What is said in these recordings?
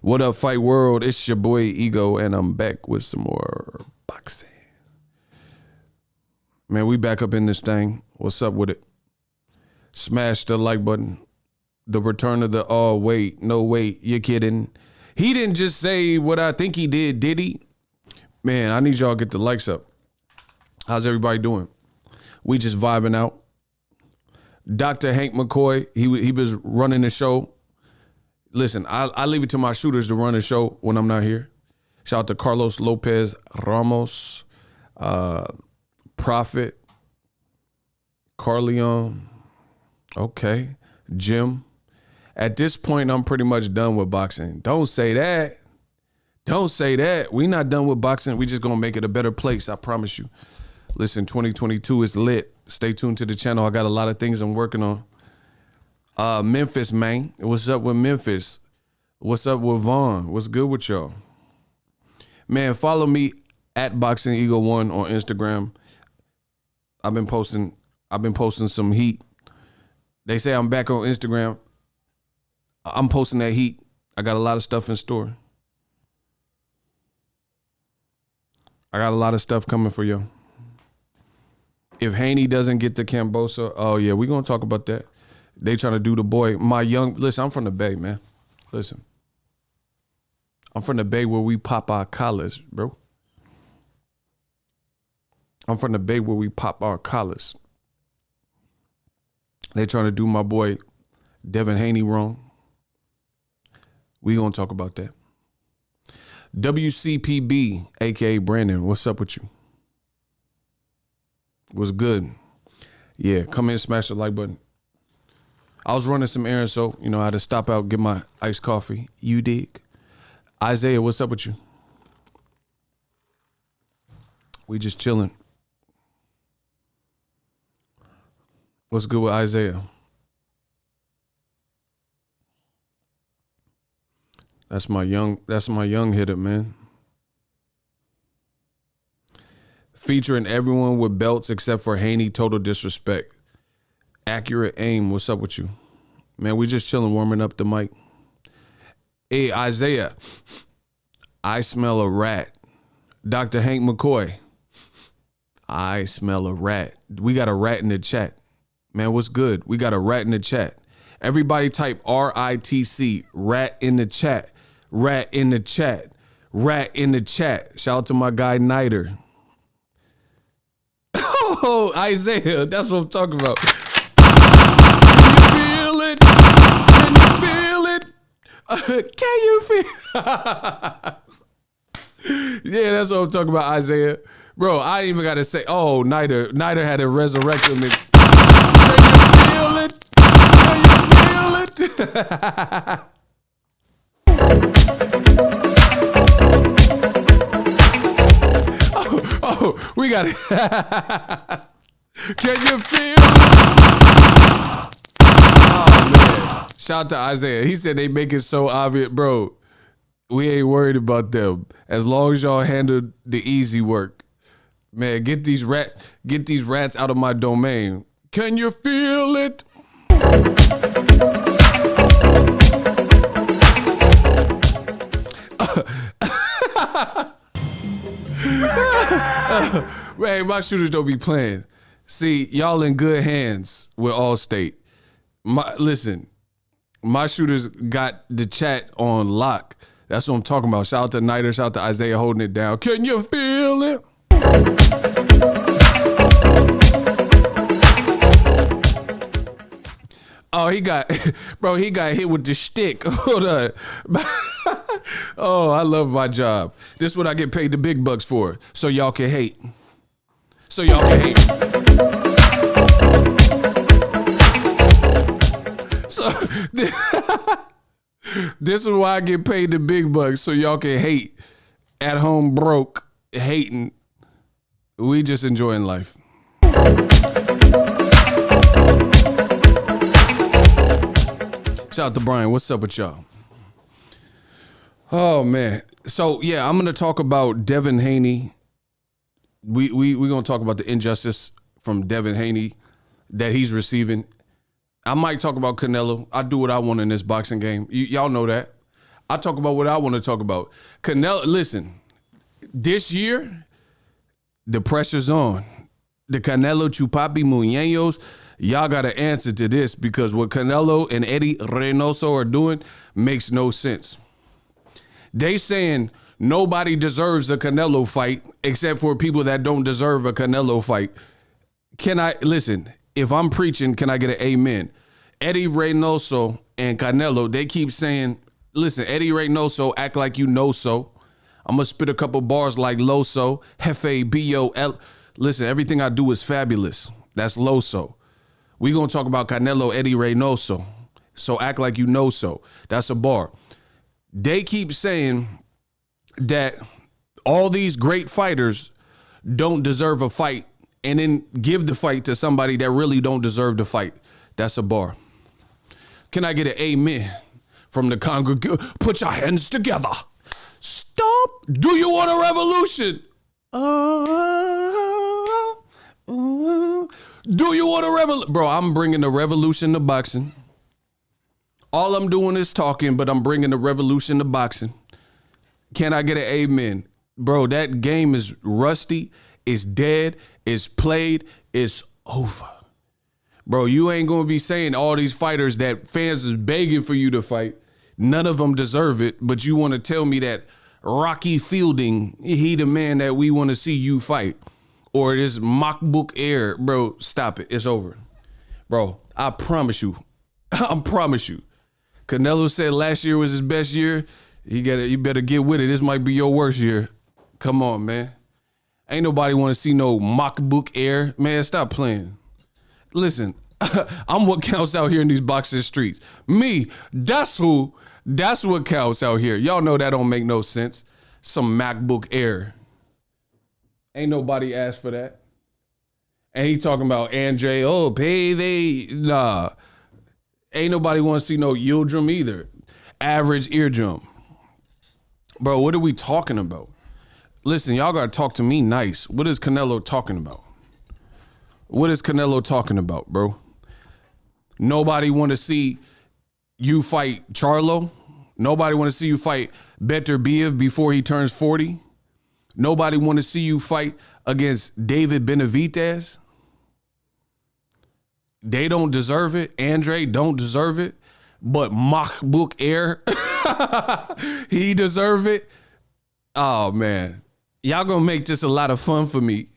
What up, Fight World? It's your boy Ego, and I'm back with some more boxing. Man, we back up in this thing. What's up with it? Smash the like button. The return of the, oh, wait, no, wait, you're kidding. He didn't just say what I think he did he? Man, I need y'all to get the likes up. How's everybody doing? We just vibing out. Dr. Hank McCoy, he was running the show. Listen, I leave it to my shooters to run the show when I'm not here. Shout out to Carlos Lopez Ramos, Prophet, Carleon, okay, Jim. At this point, I'm pretty much done with boxing. Don't say that. Don't say that. We not done with boxing. We just gonna make it a better place, I promise you. Listen, 2022 is lit. Stay tuned to the channel. I got a lot of things I'm working on. Memphis, man. What's up with Memphis? What's up with Vaughn? What's good with y'all? Man, follow me at BOXINGEGO1 on Instagram. I've been posting some heat. They say I'm back on Instagram. I'm posting that heat. I got a lot of stuff in store. I got a lot of stuff coming for you. If Haney doesn't get the Cambosa, oh yeah, we're gonna talk about that. They trying to do the boy. Listen, I'm from the Bay, man. Listen. I'm from the Bay where we pop our collars, bro. I'm from the Bay where we pop our collars. They trying to do my boy Devin Haney wrong. We gonna talk about that. WCPB, aka Brandon, what's up with you? What's good? Yeah, come in, smash the like button. I was running some errands, so, I had to stop out, get my iced coffee. You dig? Isaiah, what's up with you? We just chilling. What's good with Isaiah? That's my young hitter, man. Featuring everyone with belts except for Haney, total disrespect. Accurate aim, what's up with you? Man, we just chilling, warming up the mic. Hey, Isaiah, I smell a rat. Dr. Hank McCoy, I smell a rat. We got a rat in the chat. Man, what's good? We got a rat in the chat. Everybody type RITC, rat in the chat. Rat in the chat. Rat in the chat. Shout out to my guy, Niter. Oh, Isaiah, that's what I'm talking about. Can you feel it? Can you feel it? Can you feel Yeah, that's what I'm talking about, Isaiah. Bro, I ain't even got to say, oh, Niter had to resurrect him. Can you feel it? Can you feel it? Oh, we got it. Can you feel it? Oh, man. Shout out to Isaiah. He said they make it so obvious. Bro, we ain't worried about them. As long as y'all handle the easy work. Man, get these rats out of my domain. Can you feel it? Man, my shooters don't be playing. See, y'all in good hands with Allstate. Listen, my shooters got the chat on lock. That's what I'm talking about. Shout out to Niter, shout out to Isaiah holding it down. Can you feel it? Oh, he got hit with the stick. Hold on. Oh, I love my job. This is what I get paid the big bucks for. So y'all can hate. So y'all can hate. So this is why I get paid the big bucks. So y'all can hate. At home broke, hating. We just enjoying life. Shout out to Brian. What's up with y'all? Oh, man. So, yeah, I'm going to talk about Devin Haney. We're going to talk about the injustice from Devin Haney that he's receiving. I might talk about Canelo. I do what I want in this boxing game. Y'all know that. I talk about what I want to talk about. Canelo, listen, this year, the pressure's on. The Canelo Chupapi Muñeños, y'all got to answer to this because what Canelo and Eddie Reynoso are doing makes no sense. They saying nobody deserves a Canelo fight except for people that don't deserve a Canelo fight. Can I, listen, if I'm preaching, can I get an amen? Eddie Reynoso and Canelo, they keep saying, listen, Eddie Reynoso, act like you know so. I'm going to spit a couple bars like Loso, Jefe, B-O-L. Listen, everything I do is fabulous. That's Loso. We going to talk about Canelo, Eddie Reynoso. So act like you know so. That's a bar. They keep saying that all these great fighters don't deserve a fight and then give the fight to somebody that really don't deserve the fight. That's a bar. Can I get an amen from the congregation? Put your hands together. Stop. Do you want a revolution? Do you want a revolution? Bro, I'm bringing the revolution to boxing. All I'm doing is talking, but I'm bringing the revolution to boxing. Can I get an amen? Bro, that game is rusty. It's dead. It's played. It's over. Bro, you ain't going to be saying all these fighters that fans is begging for you to fight. None of them deserve it, but you want to tell me that Rocky Fielding, he the man that we want to see you fight. Or this MacBook Air. Bro, stop it. It's over. Bro, I promise you. I promise you. Canelo said last year was his best year. You better get with it. This might be your worst year. Come on, man. Ain't nobody want to see no MacBook Air. Man, stop playing. Listen, I'm what counts out here in these boxing streets. Me, that's what counts out here. Y'all know that don't make no sense. Some MacBook Air. Ain't nobody asked for that. And he talking about Andre, oh, baby. Nah. Ain't nobody want to see no eardrum either. Average eardrum. Bro, what are we talking about? Listen, y'all got to talk to me nice. What is Canelo talking about? What is Canelo talking about, bro? Nobody want to see you fight Charlo. Nobody want to see you fight Better Biev before he turns 40. Nobody want to see you fight against David Benavidez. They don't deserve it. Andre don't deserve it. But MacBook Air, he deserve it. Oh, man. Y'all gonna make this a lot of fun for me.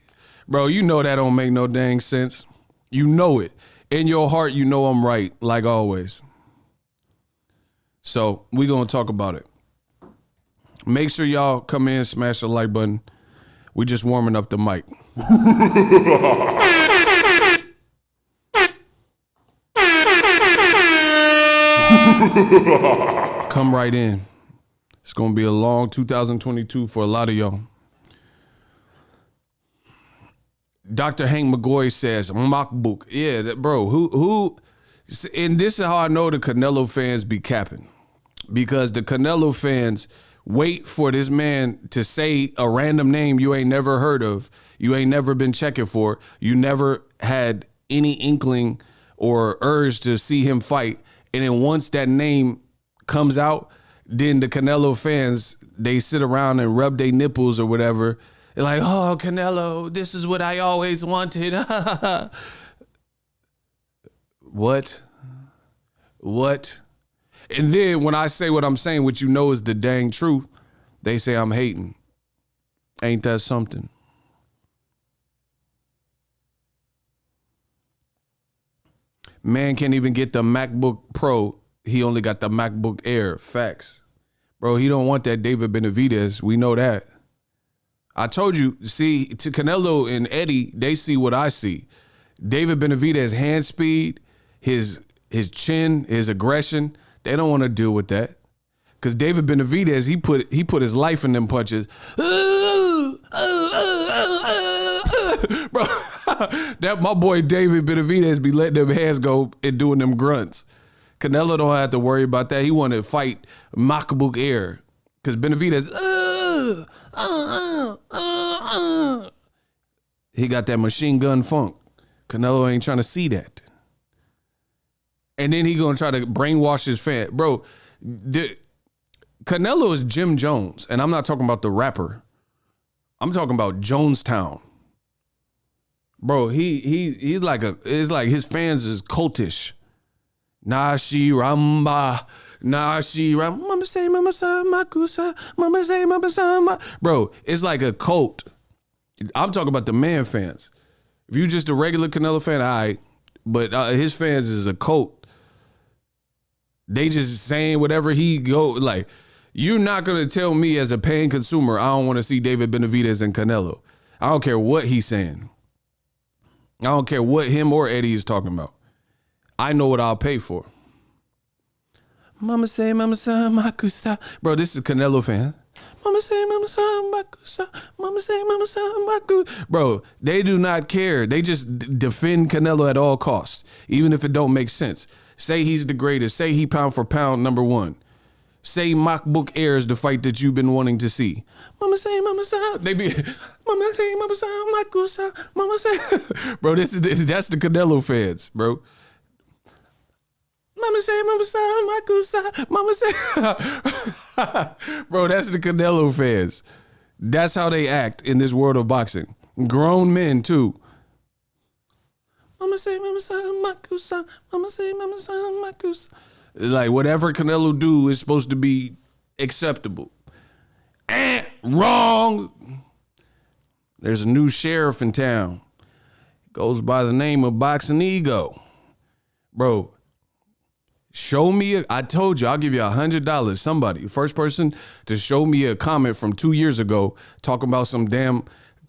Bro, you know that don't make no dang sense. You know it. In your heart, you know I'm right, like always. So we gonna talk about it. Make sure y'all come in, smash the like button. We just warming up the mic. Come right in. It's gonna be a long 2022 for a lot of y'all. Dr. Hank McGoy says, MacBook. Yeah, bro, who, and this is how I know the Canelo fans be capping. Because the Canelo fans wait for this man to say a random name you ain't never heard of, you ain't never been checking for, you never had any inkling or urge to see him fight. And then once that name comes out, then the Canelo fans, they sit around and rub their nipples or whatever. They're like, oh, Canelo, this is what I always wanted. What? And then when I say what I'm saying, what you know is the dang truth, they say I'm hating. Ain't that something? Man can't even get the MacBook Pro. He only got the MacBook Air. Facts. Bro, he don't want that David Benavidez. We know that. I told you, see, to Canelo and Eddie, they see what I see. David Benavidez' hand speed, his chin, his aggression, they don't want to deal with that. Because David Benavidez, he put his life in them punches. Bro, that my boy David Benavidez be letting them hands go and doing them grunts. Canelo don't have to worry about that. He want to fight MacBook Air. Because Benavidez, he got that machine gun funk. Canelo ain't trying to see that. And then he gonna try to brainwash his fan. Bro, Canelo is Jim Jones, and I'm not talking about the rapper. I'm talking about Jonestown. Bro, he's like it's like his fans is cultish. Nashi Ramba, Nashi Ramba, Mama say Mama sa Makusa, Mama say Mama sa. Bro, it's like a cult. I'm talking about the man fans. If you just a regular Canelo fan, all right, but his fans is a cult. They just saying whatever he go, like, you're not gonna tell me as a paying consumer I don't want to see David Benavidez and Canelo. I don't care what he's saying. I don't care what him or Eddie is talking about. I know what I'll pay for. Mama say, Mama say, Makusa. Bro, this is Canelo fan. Mama say, Mama say, Makusa. Mama say, Mama say, Maku. Bro, they do not care. They just defend Canelo at all costs, even if it don't make sense. Say he's the greatest. Say he pound for pound number one. Say MacBook Air is the fight that you've been wanting to see. Mama say, Mama say, they be, Mama say, Mama say, Makusa. Mama say, bro, that's the Canelo fans, bro. Mama say, Mama say, Makusa. Mama say, bro, that's the Canelo fans. That's how they act in this world of boxing. Grown men too. Mama say, Makusa. Mama say, Makusa. Like whatever Canelo do is supposed to be acceptable. Wrong. There's a new sheriff in town. Goes by the name of BOXINGEGO. Bro, show me, I told you, I'll give you $100. Somebody, first person to show me a comment from 2 years ago talking about some damn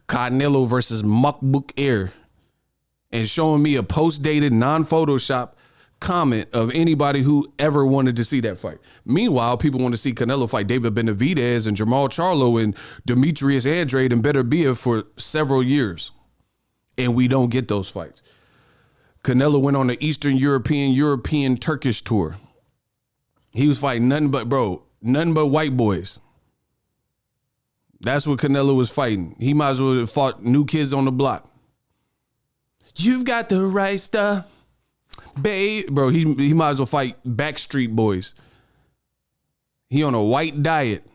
Canelo versus MacBook Air and showing me a post-dated, non-Photoshop comment of anybody who ever wanted to see that fight. Meanwhile, people want to see Canelo fight David Benavidez and Jamal Charlo and Demetrius Andrade and Beterbiev for several years. And we don't get those fights. Canelo went on the Eastern European Turkish tour. He was fighting nothing but white boys. That's what Canelo was fighting. He might as well have fought New Kids on the Block. You've got the right stuff, babe. Bro, he might as well fight Backstreet Boys. He on a white diet.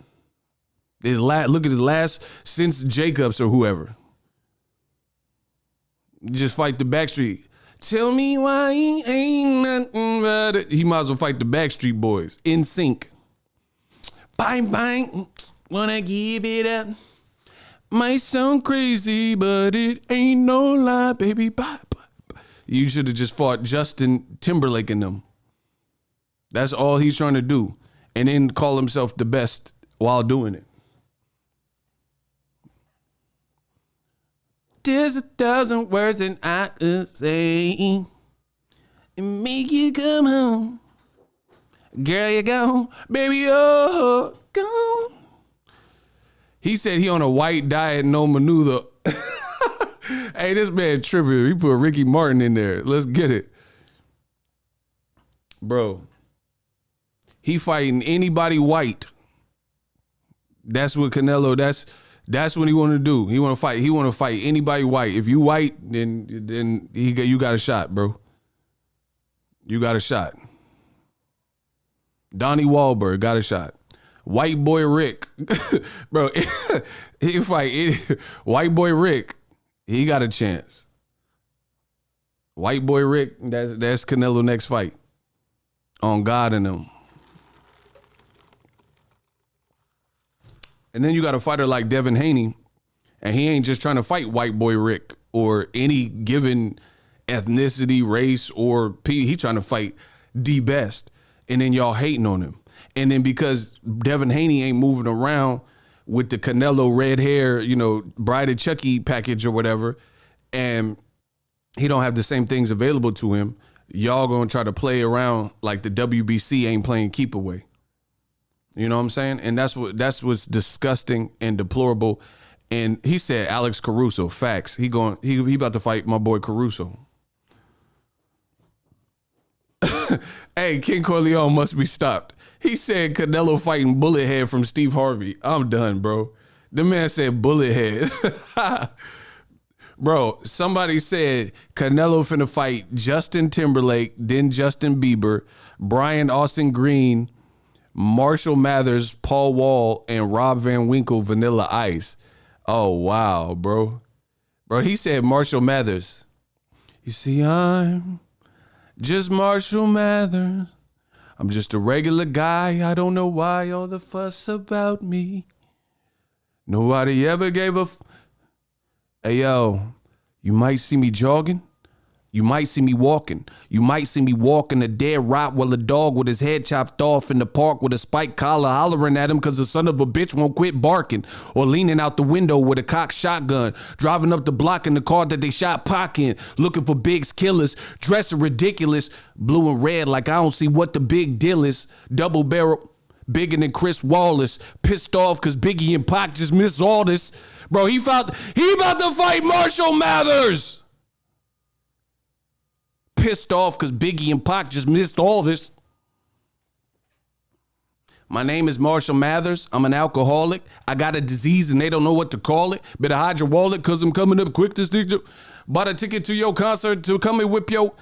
Look at his last since Jacobs or whoever. Just fight the Backstreet. Tell me why he ain't nothing but it. He might as well fight the Backstreet Boys in sync. Bang, bang, wanna give it up. Might sound crazy, but it ain't no lie, baby. Bye, bye, bye. You should have just fought Justin Timberlake and them. That's all he's trying to do. And then call himself the best while doing it. There's 1,000 words that I could say and make you come home. Girl, you gone. Baby, oh, gone. He said he on a white diet, no menudo. Hey, this man tripping. He put Ricky Martin in there. Let's get it. Bro, he fighting anybody white. That's what Canelo, that's what he want to do. He want to fight anybody white. If you white, then you got a shot, bro. You got a shot. Donnie Wahlberg got a shot. White boy Rick, bro, he fight white boy Rick. He got a chance. White boy Rick, that's Canelo next fight. On God and them. And then you got a fighter like Devin Haney, and he ain't just trying to fight white boy Rick or any given ethnicity, race, or he trying to fight the best. And then y'all hating on him. And then because Devin Haney ain't moving around with the Canelo red hair, Bride of Chucky package or whatever, and he don't have the same things available to him, y'all gonna try to play around like the WBC ain't playing keep away. You know what I'm saying? And that's what's disgusting and deplorable. And he said Alex Caruso, facts. He about to fight my boy Caruso. Hey, King Corleone must be stopped. He said Canelo fighting Bullethead from Steve Harvey. I'm done, bro. The man said Bullethead. Bro, somebody said Canelo finna fight Justin Timberlake, then Justin Bieber, Brian Austin Green, Marshall Mathers, Paul Wall, and Rob Van Winkle, Vanilla Ice. Oh, wow, bro. Bro, he said Marshall Mathers. You see, I'm just Marshall Mathers. I'm just a regular guy. I don't know why all the fuss about me. Nobody ever gave a Hey, yo, you might see me jogging. You might see me walking. You might see me walking a dead Rottweiler dog with his head chopped off in the park with a spiked collar, hollering at him because the son of a bitch won't quit barking. Or leaning out the window with a cocked shotgun, driving up the block in the car that they shot Pac in, looking for Big's killers, dressing ridiculous, blue and red like I don't see what the big deal is. Double barrel, bigger than Chris Wallace, pissed off because Biggie and Pac just missed all this. Bro, he about to fight Marshall Mathers. Pissed off because Biggie and Pac just missed all this. My name is Marshall Mathers. I'm an alcoholic. I got a disease and they don't know what to call it. Better hide your wallet because I'm coming up quick to stick you. Bought a ticket to your concert to come and whip your.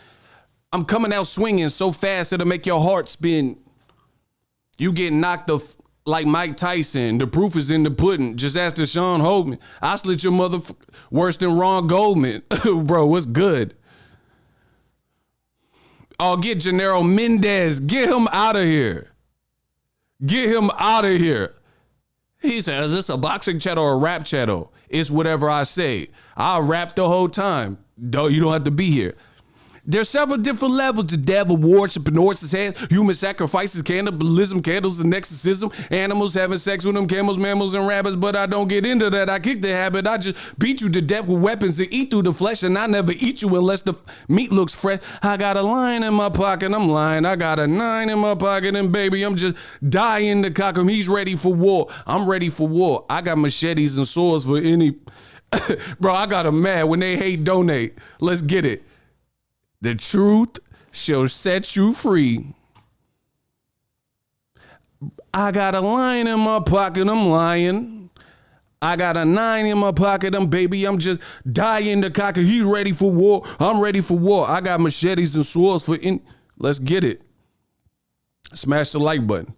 I'm coming out swinging so fast it'll make your heart spin. You get knocked off like Mike Tyson. The proof is in the pudding. Just ask Deshaun Holdman. I slit your mother worse than Ron Goldman. Bro, what's good? Oh, get Gennaro Mendez. Get him out of here. Get him out of here. He says, is this a boxing channel or a rap channel? It's whatever I say. I'll rap the whole time. You don't have to be here. There's several different levels to devil worship and horses' head, human sacrifices, cannibalism, candles and exorcism, animals having sex with them, camels, mammals, and rabbits, but I don't get into that. I kick the habit. I just beat you to death with weapons and eat through the flesh, and I never eat you unless the meat looks fresh. I got a line in my pocket, I'm lying. I got a 9 in my pocket, and baby, I'm just dying to cock him. He's ready for war. I'm ready for war. I got machetes and swords for any... Bro, I got them mad when they hate donate. Let's get it. The truth shall set you free. I got a line in my pocket, I'm lying. I got a 9 in my pocket, I'm just dying to cock it. He's ready for war. I'm ready for war. I got machetes and swords for Let's get it. Smash the like button.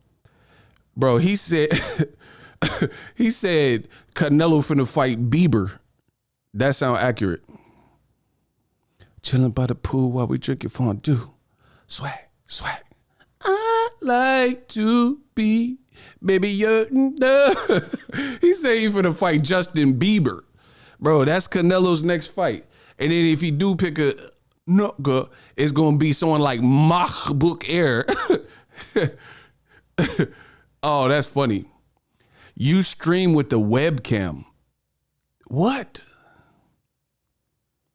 Bro, he said Canelo finna fight Bieber. That sound accurate. Chilling by the pool while we drinking fondue. Swag, swag. I like to be, baby, you're He said he finna fight Justin Bieber. Bro, that's Canelo's next fight. And then if he do pick a nugga, it's gonna be someone like MacBook Air. Oh, that's funny. You stream with the webcam. What?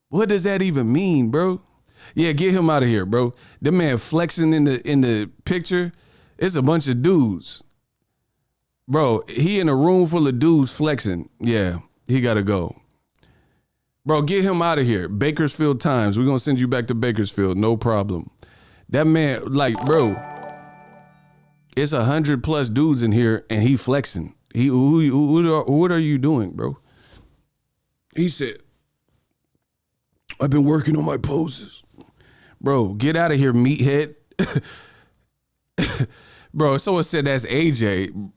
What does that even mean, bro? Yeah, get him out of here, bro. The man flexing in the picture. It's a bunch of dudes. Bro, he in a room full of dudes flexing. Yeah, he gotta go. Bro, get him out of here. Bakersfield Times. We're gonna send you back to Bakersfield. No problem. That man, like, bro, it's 100+ dudes in here and he flexing. What are you doing, bro? He said, I've been working on my poses. Bro, get out of here, meathead. Bro, someone said that's AJ.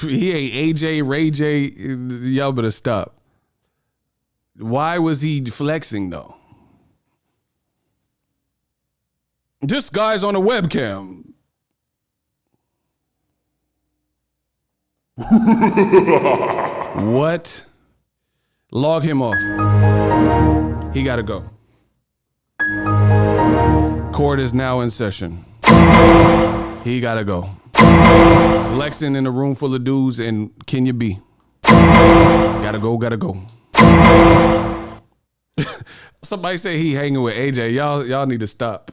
He ain't AJ, Ray J. Y'all better stop. Why was he flexing, though? This guy's on a webcam. What? Log him off. He gotta go. Court is now in session. He gotta go. Flexing in a room full of dudes and Kenya B. Gotta go. Somebody say he hanging with AJ. Y'all need to stop.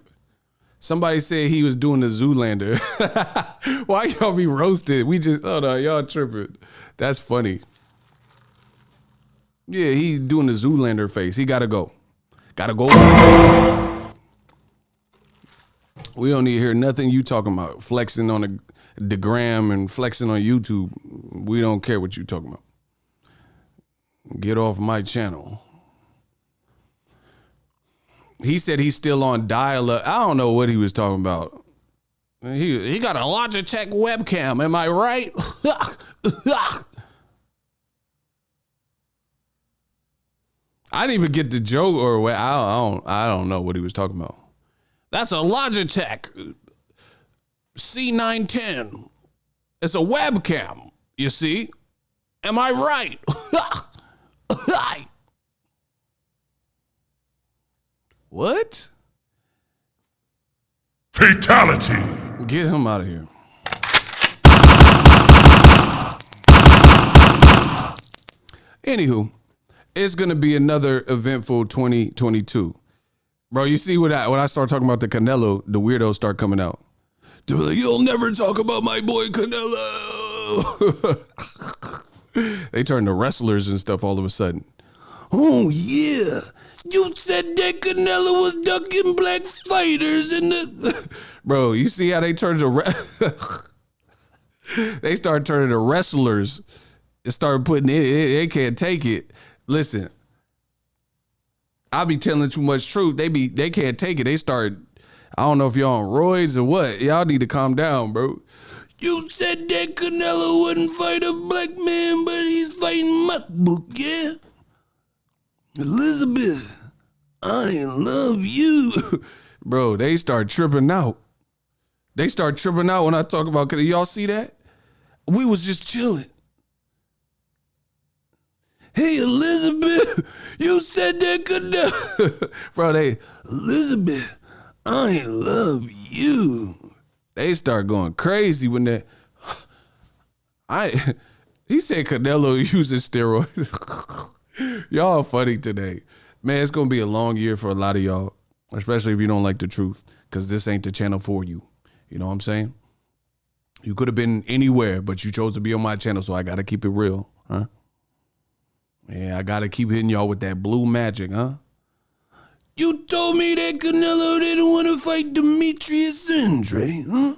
Somebody said he was doing the Zoolander. Why y'all be roasted? Hold on, y'all tripping. That's funny. Yeah, he's doing the Zoolander face. He gotta go. Gotta go. We don't need to hear nothing you talking about. Flexing on the gram and flexing on YouTube. We don't care what you talking about. Get off my channel. He said he's still on dial-up. I don't know what he was talking about. He got a Logitech webcam. Am I right? I didn't even get the joke, or I don't know what he was talking about. That's a Logitech C910. It's a webcam. You see? Am I right? What? Fatality. Get him out of here. Anywho, it's gonna be another eventful 2022. Bro, you see when I start talking about the Canelo, the weirdos start coming out. They're like, you'll never talk about my boy Canelo. They turn to wrestlers and stuff all of a sudden. Oh yeah, you said that Canelo was ducking black fighters in the... Bro, you see how they turn to... They start turning to wrestlers. They start putting it, they can't take it. Listen, I be telling too much truth. They can't take it. They start, I don't know if y'all on roids or what. Y'all need to calm down, bro. You said that Canelo wouldn't fight a black man, but he's fighting MacBook, yeah? Elizabeth, I love you. Bro, they start tripping out. They start tripping out when I talk about Canelo. Y'all see that? We was just chilling. Hey, Elizabeth, you said that Canelo. Bro, Elizabeth, I love you. They start going crazy when he said Canelo uses steroids. Y'all funny today. Man, it's going to be a long year for a lot of y'all, especially if you don't like the truth, because this ain't the channel for you. You know what I'm saying? You could have been anywhere, but you chose to be on my channel, so I got to keep it real, huh? Yeah, I got to keep hitting y'all with that blue magic, huh? You told me that Canelo didn't want to fight Demetrius Andre, huh?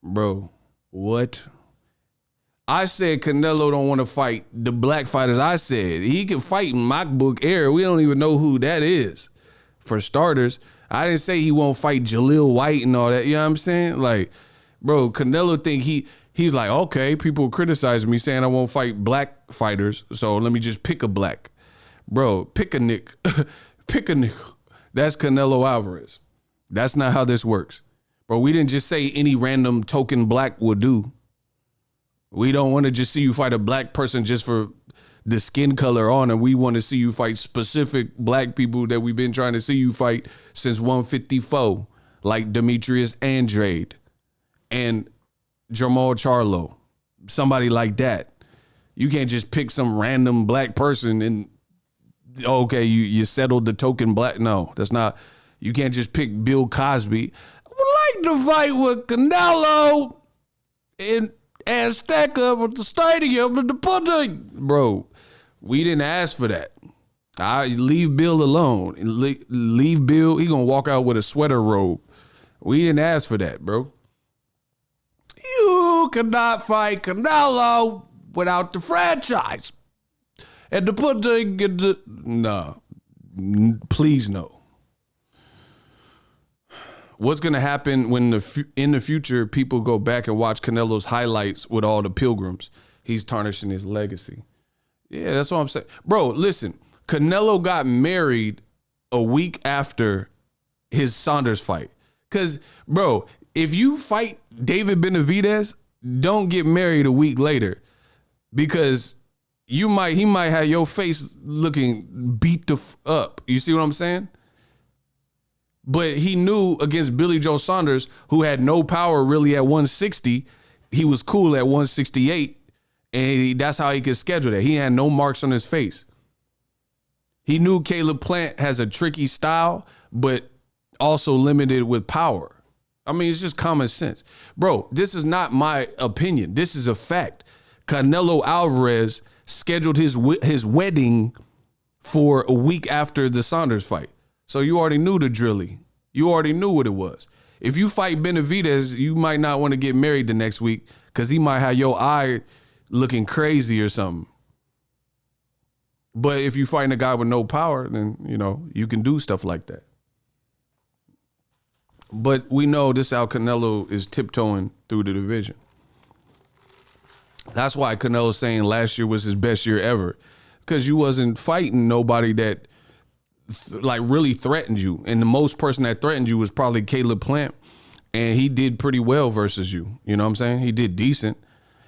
Bro, what? I said Canelo don't want to fight the black fighters. I said he can fight in MacBook Air. We don't even know who that is. For starters, I didn't say he won't fight Jaleel White and all that. You know what I'm saying? Like, bro, Canelo think he's like, okay, people criticize me saying I won't fight black fighters, so let me just pick a black. Bro, pick a nick. Pick a nick. That's Canelo Alvarez. That's not how this works. Bro, we didn't just say any random token black will do. We don't want to just see you fight a black person just for the skin color on, and we want to see you fight specific black people that we've been trying to see you fight since 154, like Demetrius Andrade and Jamal Charlo, somebody like that. You can't just pick some random black person and, okay, you settled the token black. No, that's not. You can't just pick Bill Cosby. I would like to fight with Canelo in Azteca with the stadium and the pudding. Bro, we didn't ask for that. I leave Bill alone. Leave Bill. He gonna walk out with a sweater robe. We didn't ask for that, bro. You cannot fight Canelo without the franchise. And the pudding and the... No. Please no. What's going to happen when in the future people go back and watch Canelo's highlights with all the pilgrims? He's tarnishing his legacy. Yeah, that's what I'm saying. Bro, listen. Canelo got married a week after his Saunders fight. Because, bro, if you fight David Benavidez, don't get married a week later. Because he might have your face looking beat up. You see what I'm saying? But he knew against Billy Joe Saunders, who had no power really at 160, he was cool at 168, and that's how he could schedule that. He had no marks on his face. He knew Caleb Plant has a tricky style, but also limited with power. I mean, it's just common sense. Bro, this is not my opinion. This is a fact. Canelo Alvarez scheduled his wedding for a week after the Saunders fight. So you already knew the drilly. You already knew what it was. If you fight Benavidez, you might not want to get married the next week because he might have your eye looking crazy or something. But if you fighting a guy with no power, then, you know, you can do stuff like that. But we know this how Canelo is tiptoeing through the division. That's why Canelo's saying last year was his best year ever, because you wasn't fighting nobody that like really threatened you. And the most person that threatened you was probably Caleb Plant. And he did pretty well versus you. You know what I'm saying? He did decent.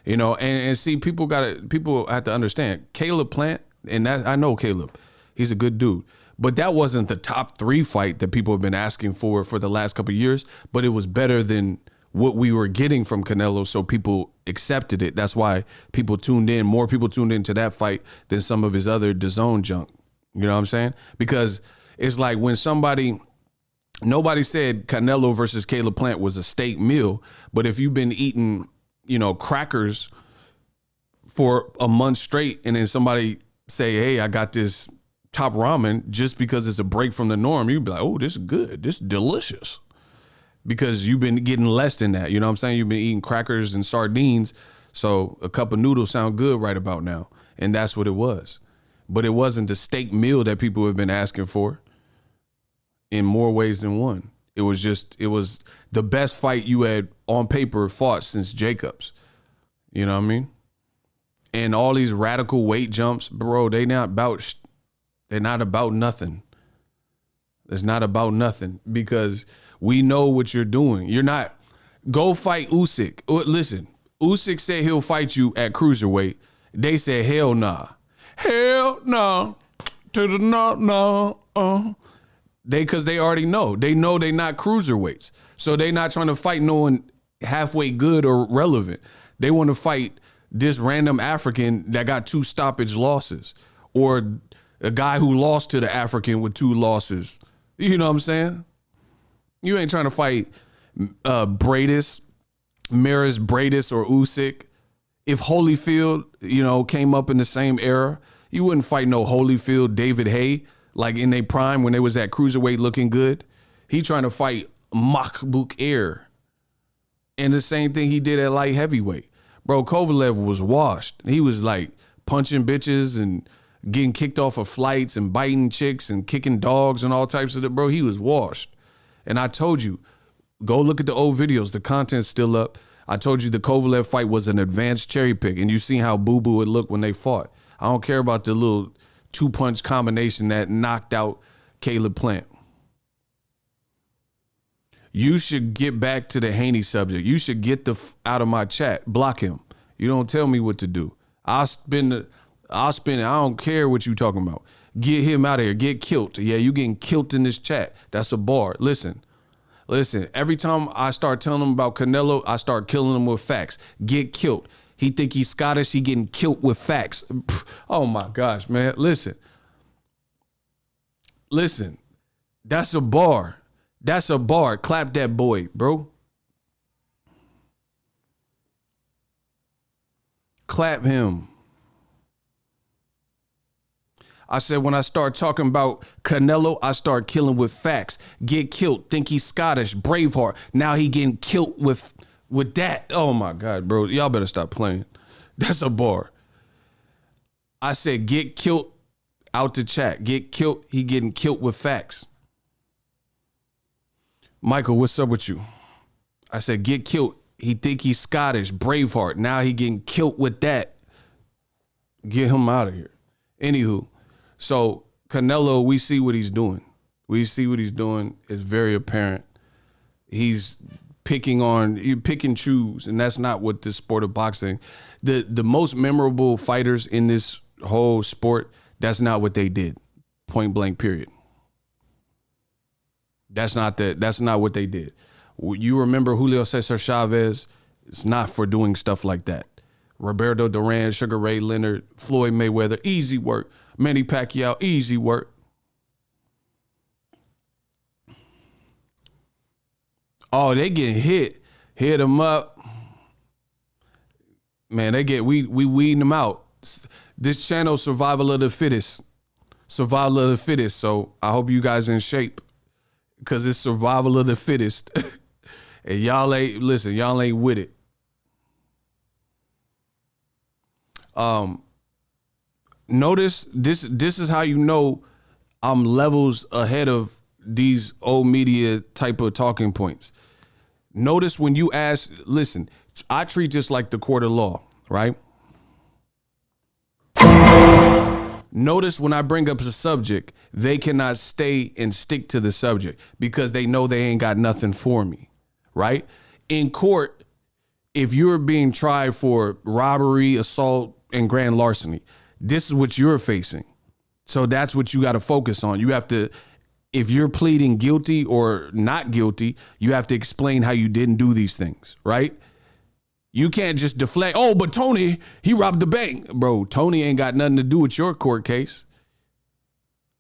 You know, and see, people have to understand Caleb Plant, and that I know Caleb, he's a good dude. But that wasn't the top 3 fight that people have been asking for the last couple of years. But it was better than what we were getting from Canelo, so people accepted it. That's why people tuned in. More people tuned into that fight than some of his other DAZN junk. You know what I'm saying? Because it's like when nobody said Canelo versus Caleb Plant was a steak meal, but if you've been eating, you know, crackers for a month straight and then somebody say, hey, I got this top ramen just because it's a break from the norm, you'd be like, oh, this is good. This is delicious. Because you've been getting less than that. You know what I'm saying? You've been eating crackers and sardines. So a cup of noodles sound good right about now. And that's what it was. But it wasn't the steak meal that people have been asking for in more ways than one. It was the best fight you had on paper fought since Jacobs. You know what I mean? And all these radical weight jumps, bro, they're not about nothing. It's not about nothing because we know what you're doing. You're not, go fight Usyk. Listen, Usyk said he'll fight you at cruiserweight. They said, hell nah. Hell nah. To the no. Because they already know. They know they're not cruiserweights. So they not trying to fight no one halfway good or relevant. They want to fight this random African that got 2 stoppage losses, or a guy who lost to the African with 2 losses. You know what I'm saying? You ain't trying to fight Maris Bradis or Usyk. If Holyfield, you know, came up in the same era, you wouldn't fight no Holyfield, David Haye, like in their prime when they was at cruiserweight looking good. He trying to fight Makbuk Air. And the same thing he did at light heavyweight. Bro, Kovalev was washed. He was like punching bitches and getting kicked off of flights and biting chicks and kicking dogs and all types of it. Bro, he was washed. And I told you, go look at the old videos. The content's still up. I told you the Kovalev fight was an advanced cherry pick, and you seen how boo-boo would look when they fought. I don't care about the little 2-punch combination that knocked out Caleb Plant. You should get back to the Haney subject. You should get out of my chat. Block him. You don't tell me what to do. I'll spin it. I don't care what you talking about. Get him out of here. Get killed. Yeah, you getting killed in this chat. That's a bar. Listen. Every time I start telling him about Canelo, I start killing him with facts. Get killed. He think he's Scottish. He getting killed with facts. Oh my gosh, man. Listen. That's a bar. That's a bar. Clap that boy, bro. Clap him. I said when I start talking about Canelo, I start killing with facts. Get killed. Think he's Scottish. Braveheart. Now he getting killed with that. Oh my God, bro. Y'all better stop playing. That's a bar. I said get killed out the chat. Get killed. He getting killed with facts. Michael, what's up with you? I said get killed. He think he's Scottish. Braveheart. Now he getting killed with that. Get him out of here. Anywho. So Canelo, we see what he's doing. It's very apparent. He's pick and choose, and that's not what this sport of boxing. The most memorable fighters in this whole sport, that's not what they did. Point blank, period. That's not what they did. You remember Julio Cesar Chavez? It's not for doing stuff like that. Roberto Duran, Sugar Ray Leonard, Floyd Mayweather, easy work. Manny Pacquiao, easy work. Oh, they get hit. Hit them up. Man, we weeding them out. This channel, survival of the fittest. Survival of the fittest. So I hope you guys in shape, because it's survival of the fittest. And y'all ain't with it. Notice this is how you know I'm levels ahead of these old media type of talking points. Notice when you ask, listen, I treat this like the court of law, right? Notice when I bring up a subject, they cannot stay and stick to the subject because they know they ain't got nothing for me, right? In court, if you're being tried for robbery, assault, and grand larceny, this is what you're facing. So that's what you got to focus on. You have to, if you're pleading guilty or not guilty, you have to explain how you didn't do these things, right? You can't just deflect. Oh, but Tony, he robbed the bank. Bro, Tony ain't got nothing to do with your court case.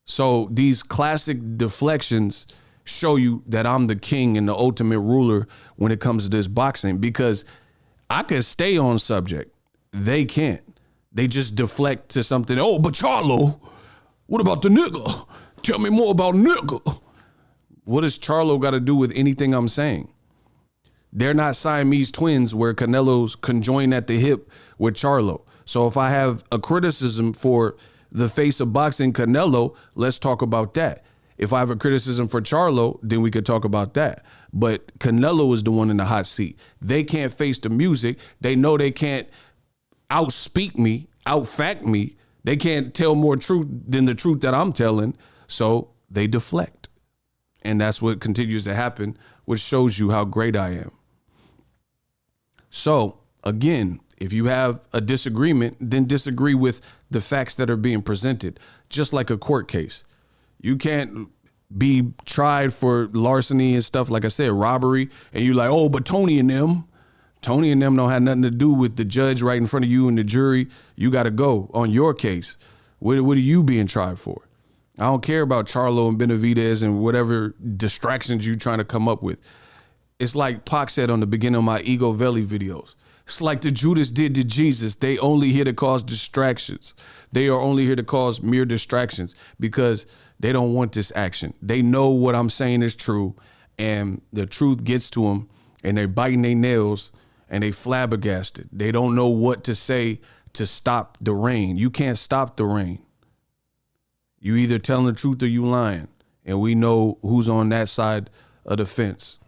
So these classic deflections show you that I'm the king and the ultimate ruler when it comes to this boxing, because I can stay on subject. They can't. They just deflect to something. Oh, but Charlo, what about the nigga? Tell me more about nigga. What does Charlo got to do with anything I'm saying? They're not Siamese twins where Canelo's conjoined at the hip with Charlo. So if I have a criticism for the face of boxing, Canelo, let's talk about that. If I have a criticism for Charlo, then we could talk about that. But Canelo is the one in the hot seat. They can't face the music. They know they can't outspeak me, outfact me. They can't tell more truth than the truth that I'm telling. So they deflect. And that's what continues to happen, which shows you how great I am. So again, if you have a disagreement, then disagree with the facts that are being presented, just like a court case. You can't be tried for larceny and stuff, like I said, robbery, and you're like, oh, but Tony and them don't have nothing to do with the judge right in front of you and the jury. You got to go on your case. What are you being tried for? I don't care about Charlo and Benavidez and whatever distractions you trying to come up with. It's like Pac said on the beginning of my Ego Valley videos. It's like the Judas did to Jesus. They only here to cause distractions. They are only here to cause mere distractions because they don't want this action. They know what I'm saying is true, and the truth gets to them, and they're biting their nails, and they flabbergasted. They don't know what to say to stop the rain. You can't stop the rain. You either telling the truth or you lying, and we know who's on that side of the fence.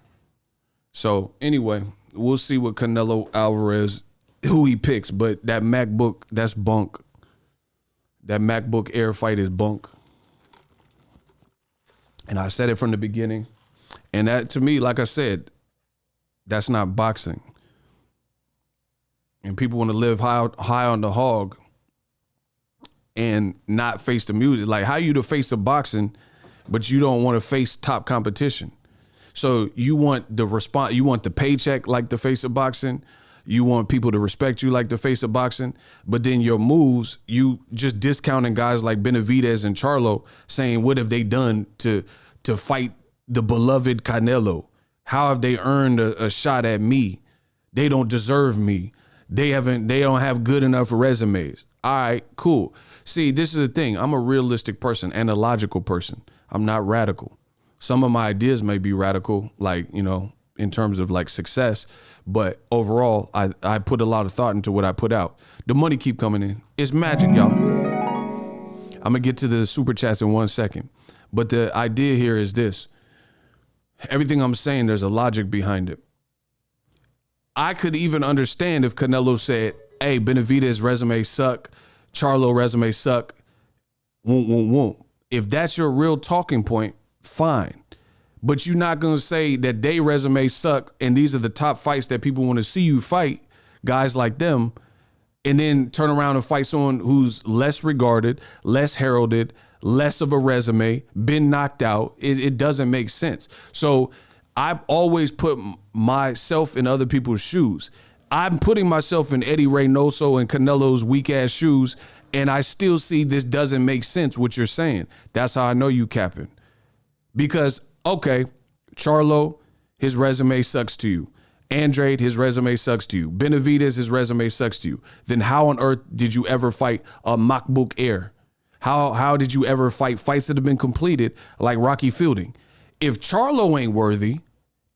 So anyway, we'll see what Canelo Alvarez, who he picks, but that MacBook, that's bunk. That MacBook Air fight is bunk. And I said it from the beginning. And that, to me, like I said, that's not boxing. And people want to live high on the hog and not face the music. Like, how you the face of boxing, but you don't want to face top competition? So you want the response, you want the paycheck like the face of boxing. You want people to respect you like the face of boxing. But then your moves, you just discounting guys like Benavidez and Charlo, saying, what have they done to fight the beloved Canelo? How have they earned a shot at me? They don't deserve me. They don't have good enough resumes. All right, cool. See, this is the thing. I'm a realistic person and a logical person. I'm not radical. Some of my ideas may be radical, like, you know, in terms of like success, but overall, I put a lot of thought into what I put out. The money keep coming in. It's magic, y'all. I'm gonna get to the super chats in 1 second, but the idea here is this. Everything I'm saying, there's a logic behind it. I could even understand if Canelo said, hey, Benavidez resume suck, Charlo resume suck, won't. If that's your real talking point, fine. But you're not going to say that they resume suck and these are the top fights that people want to see you fight, guys like them, and then turn around and fight someone who's less regarded, less heralded, less of a resume, been knocked out. It doesn't make sense. So I've always put myself in other people's shoes. I'm putting myself in Eddie Reynoso and Canelo's weak ass shoes, and I still see this doesn't make sense what you're saying. That's how I know you capping. Because, okay, Charlo, his resume sucks to you. Andrade, his resume sucks to you. Benavidez, his resume sucks to you. Then how on earth did you ever fight a MacBook Air? How did you ever fight fights that have been completed like Rocky Fielding? If Charlo ain't worthy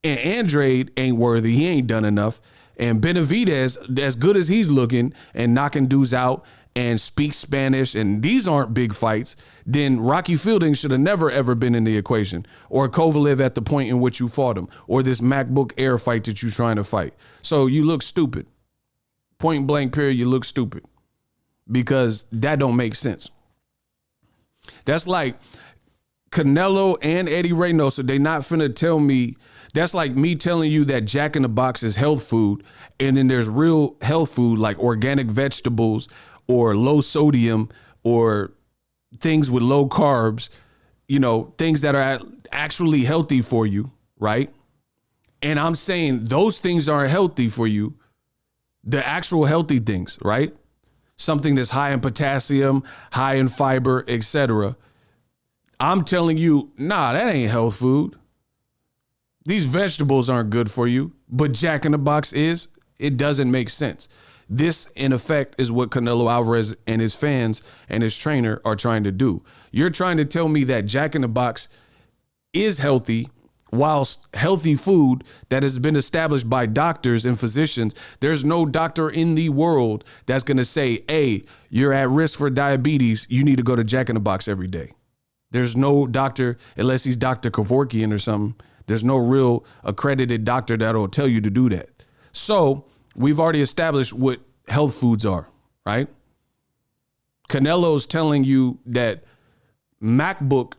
and Andrade ain't worthy, he ain't done enough, and Benavidez, as good as he's looking and knocking dudes out and speaks Spanish, and these aren't big fights, then Rocky Fielding should have never, ever been in the equation, or Kovalev at the point in which you fought him, or this MacBook Air fight that you're trying to fight. So you look stupid. Point blank period, you look stupid, because that don't make sense. That's like Canelo and Eddie Reynoso, they not finna tell me, that's like me telling you that Jack in the Box is health food, and then there's real health food like organic vegetables or low sodium or things with low carbs, you know, things that are actually healthy for you, right? And I'm saying those things aren't healthy for you, the actual healthy things, right? Something that's high in potassium, high in fiber, etc. I'm telling you, nah, that ain't health food. These vegetables aren't good for you, but Jack in the Box is. It doesn't make sense. This, in effect, is what Canelo Alvarez and his fans and his trainer are trying to do. You're trying to tell me that Jack in the Box is healthy, whilst healthy food that has been established by doctors and physicians, there's no doctor in the world that's going to say, hey, you're at risk for diabetes, you need to go to Jack in the Box every day. There's no doctor, unless he's Dr. Kevorkian or something, there's no real accredited doctor that'll tell you to do that. So we've already established what health foods are, right? Canelo's telling you that MacBook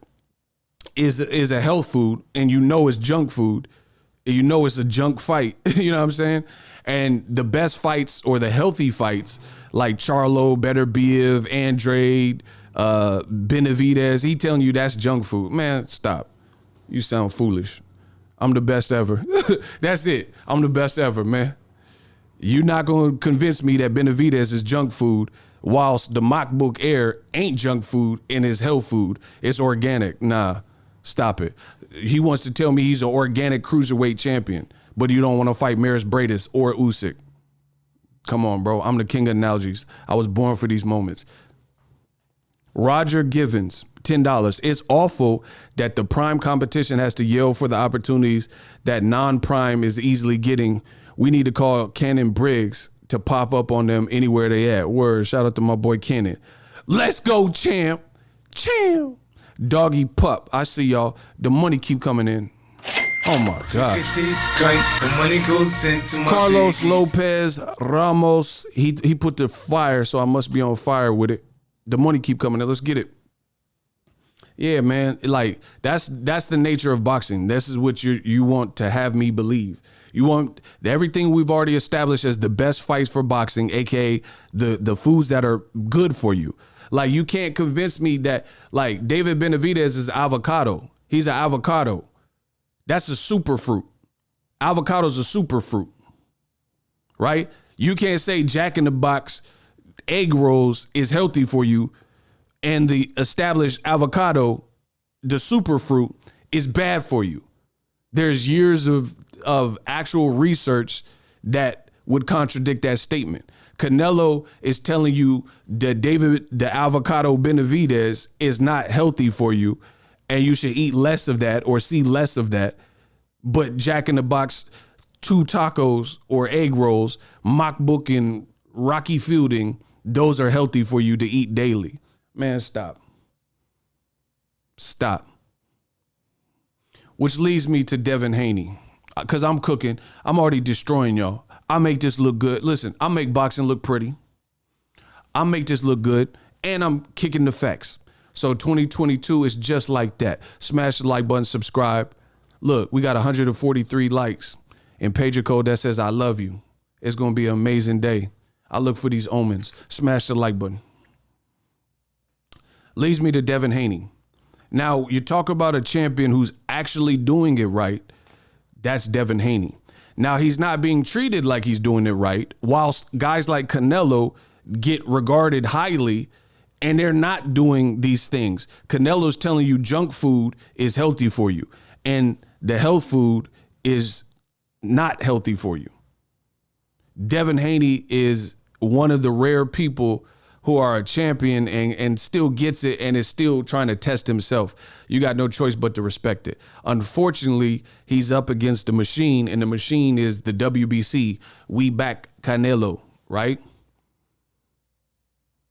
is a health food, and you know it's junk food. You know it's a junk fight. You know what I'm saying? And the best fights, or the healthy fights, like Charlo, Beterbiev, Andrade, Benavidez, he telling you that's junk food. Man, stop. You sound foolish. I'm the best ever. That's it. I'm the best ever, man. You're not going to convince me that Benavidez is junk food, whilst the MacBook Air ain't junk food and is health food. It's organic. Nah, stop it. He wants to tell me he's an organic cruiserweight champion, but you don't want to fight Maris Bradis or Usyk. Come on, bro. I'm the king of analogies. I was born for these moments. Roger Givens, $10. It's awful that the prime competition has to yell for the opportunities that non-prime is easily getting. We need to call Cannon Briggs to pop up on them anywhere they at. Word, shout out to my boy Cannon. Let's go, champ. Champ. Doggy pup. I see y'all. The money keep coming in. Oh my God. Carlos Lopez Ramos. He put the fire, so I must be on fire with it. The money keep coming in. Let's get it. Yeah, man. Like that's the nature of boxing. This is what you want to have me believe. You want everything we've already established as the best fights for boxing, aka the foods that are good for you. Like you can't convince me that like David Benavidez is avocado. He's an avocado. That's a superfruit. Avocado's a superfruit, right? You can't say Jack in the Box egg rolls is healthy for you, and the established avocado, the superfruit, is bad for you. There's years of actual research that would contradict that statement. Canelo is telling you that the avocado Benavidez is not healthy for you, and you should eat less of that or see less of that. But Jack in the Box, 2 tacos or egg rolls, MacBook and Rocky Fielding, those are healthy for you to eat daily. Man, stop. Stop. Which leads me to Devin Haney. Because I'm cooking. I'm already destroying y'all. I make this look good. Listen, I make boxing look pretty. I make this look good. And I'm kicking the facts. So 2022 is just like that. Smash the like button, subscribe. Look, we got 143 likes. And page your code that says I love you. It's going to be an amazing day. I look for these omens. Smash the like button. Leads me to Devin Haney. Now, you talk about a champion who's actually doing it right. That's Devin Haney. Now, he's not being treated like he's doing it right, whilst guys like Canelo get regarded highly, and they're not doing these things. Canelo's telling you junk food is healthy for you, and the health food is not healthy for you. Devin Haney is one of the rare people who are a champion and still gets it and is still trying to test himself. You got no choice but to respect it. Unfortunately, he's up against the machine, and the machine is the WBC. We back Canelo, right?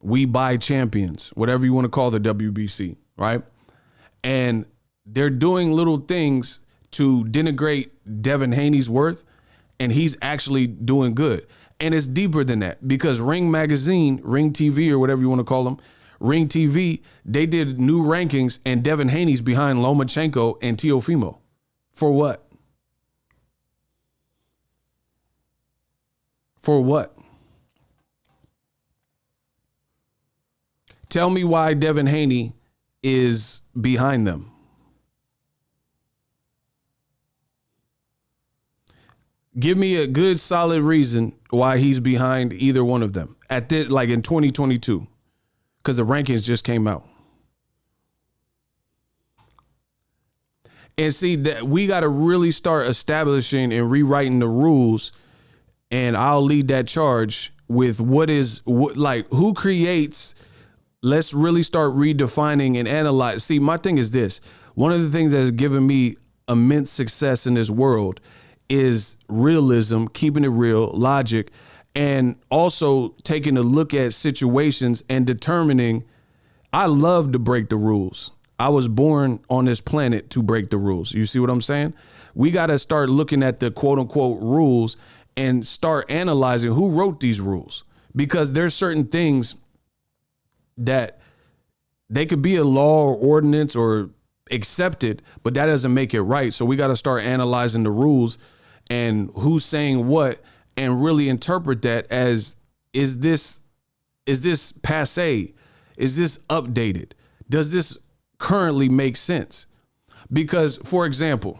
We buy champions, whatever you want to call the WBC, right? And they're doing little things to denigrate Devin Haney's worth, and he's actually doing good. And it's deeper than that, because Ring Magazine, Ring TV, or whatever you want to call them, Ring TV, they did new rankings, and Devin Haney's behind Lomachenko and Teofimo. For what? For what? Tell me why Devin Haney is behind them. Give me a good, solid reason why he's behind either one of them at this, like in 2022, because the rankings just came out. And see that we got to really start establishing and rewriting the rules. And I'll lead that charge with who creates. Let's really start redefining and analyze. See, my thing is this. One of the things that has given me immense success in this world is realism, keeping it real, logic, and also taking a look at situations and determining. I love to break the rules. I was born on this planet to break the rules. You see what I'm saying? We got to start looking at the quote unquote rules and start analyzing who wrote these rules, because there's certain things that they could be a law or ordinance or accepted, but that doesn't make it right. So we got to start analyzing the rules and who's saying what, and really interpret that as, is this passé? Is this updated? Does this currently make sense? Because, for example,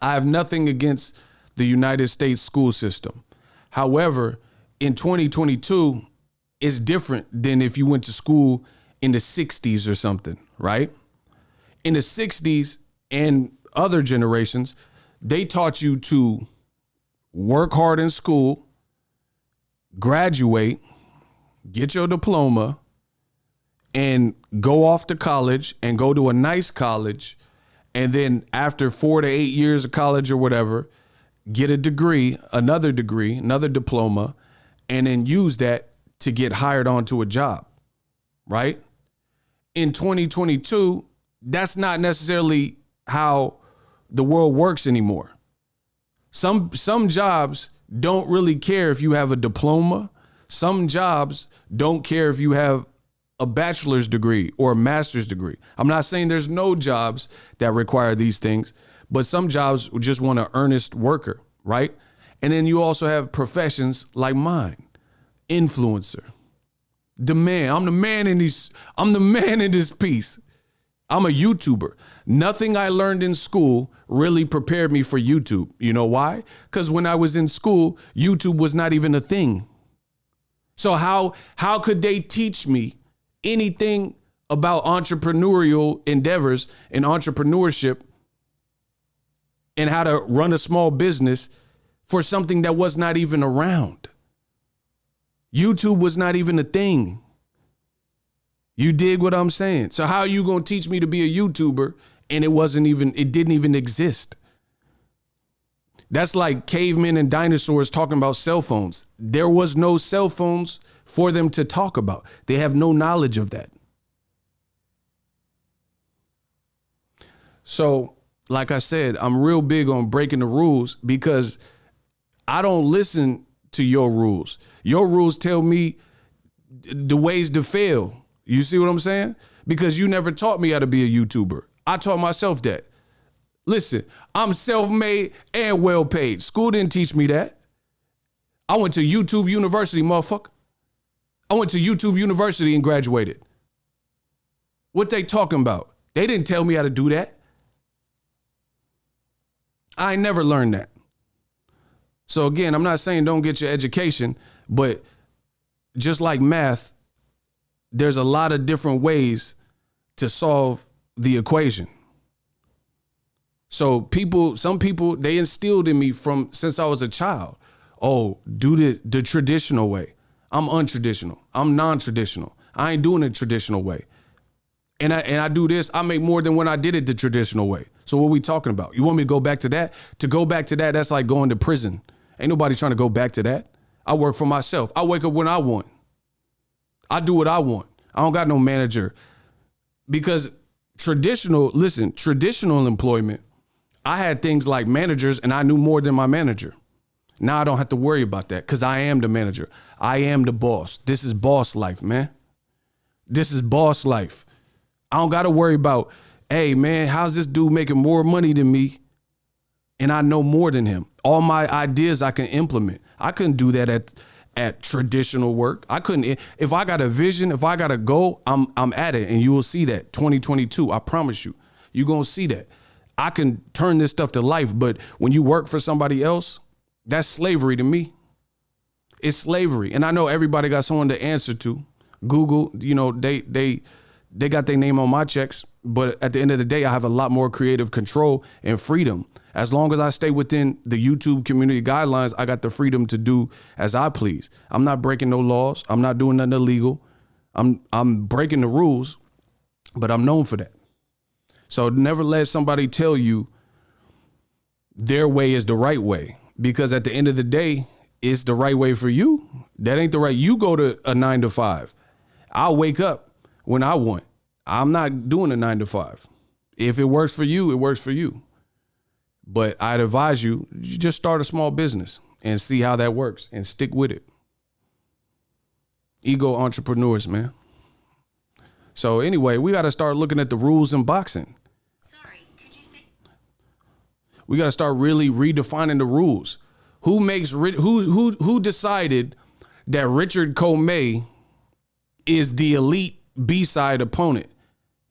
I have nothing against the United States school system. However, in 2022, it's different than if you went to school in the 60s or something, right? In the 60s and other generations, they taught you to work hard in school, graduate, get your diploma, and go off to college and go to a nice college. And then after 4 to 8 years of college or whatever, get a degree, another diploma, and then use that to get hired onto a job, right? In 2022, that's not necessarily how the world works anymore. Some jobs don't really care if you have a diploma. Some jobs don't care if you have a bachelor's degree or a master's degree. I'm not saying there's no jobs that require these things, but some jobs just want an earnest worker, right? And then you also have professions like mine. Influencer. I'm the man in this piece. I'm a YouTuber. Nothing I learned in school really prepared me for YouTube. You know why? Because when I was in school, YouTube was not even a thing. So how could they teach me anything about entrepreneurial endeavors and entrepreneurship and how to run a small business for something that was not even around? YouTube was not even a thing. You dig what I'm saying? So how are you going to teach me to be a YouTuber and it didn't even exist? That's like cavemen and dinosaurs talking about cell phones. There was no cell phones for them to talk about. They have no knowledge of that. So, like I said, I'm real big on breaking the rules, because I don't listen to your rules. Your rules tell me the ways to fail. You see what I'm saying? Because you never taught me how to be a YouTuber. I taught myself that. Listen, I'm self-made and well-paid. School didn't teach me that. I went to YouTube University, motherfucker. I went to YouTube University and graduated. What they talking about? They didn't tell me how to do that. I never learned that. So again, I'm not saying don't get your education, but just like math, there's a lot of different ways to solve the equation. So some people, they instilled in me since I was a child. Oh, do the traditional way. I'm untraditional. I'm non-traditional. I ain't doing it traditional way. And I do this, I make more than when I did it the traditional way. So what are we talking about? You want me to go back to that? To go back to that, that's like going to prison. Ain't nobody trying to go back to that. I work for myself. I wake up when I want. I do what I want. I don't got no manager. Because traditional employment, I had things like managers and I knew more than my manager. Now I don't have to worry about that because I am the manager. I am the boss. This is boss life, man. This is boss life. I don't got to worry about, hey, man, how's this dude making more money than me? And I know more than him. All my ideas I can implement. I couldn't do that at traditional work. I couldn't. If I got a vision, if I got a goal, I'm at it. And you will see that 2022. I promise you, you're going to see that. I can turn this stuff to life. But when you work for somebody else, that's slavery to me. It's slavery. And I know everybody got someone to answer to. Google, you know, they got their name on my checks. But at the end of the day, I have a lot more creative control and freedom. As long as I stay within the YouTube community guidelines, I got the freedom to do as I please. I'm not breaking no laws. I'm not doing nothing illegal. I'm breaking the rules, but I'm known for that. So never let somebody tell you their way is the right way, because at the end of the day, it's the right way for you. That ain't the right. You go to a 9 to 5. I'll wake up when I want. I'm not doing a 9 to 5. If it works for you, it works for you. But I'd advise you just start a small business and see how that works and stick with it. Ego entrepreneurs, man. So anyway, we got to start looking at the rules in boxing. Sorry, could you say? We got to start really redefining the rules. Who decided that Richard Comey is the elite B-side opponent?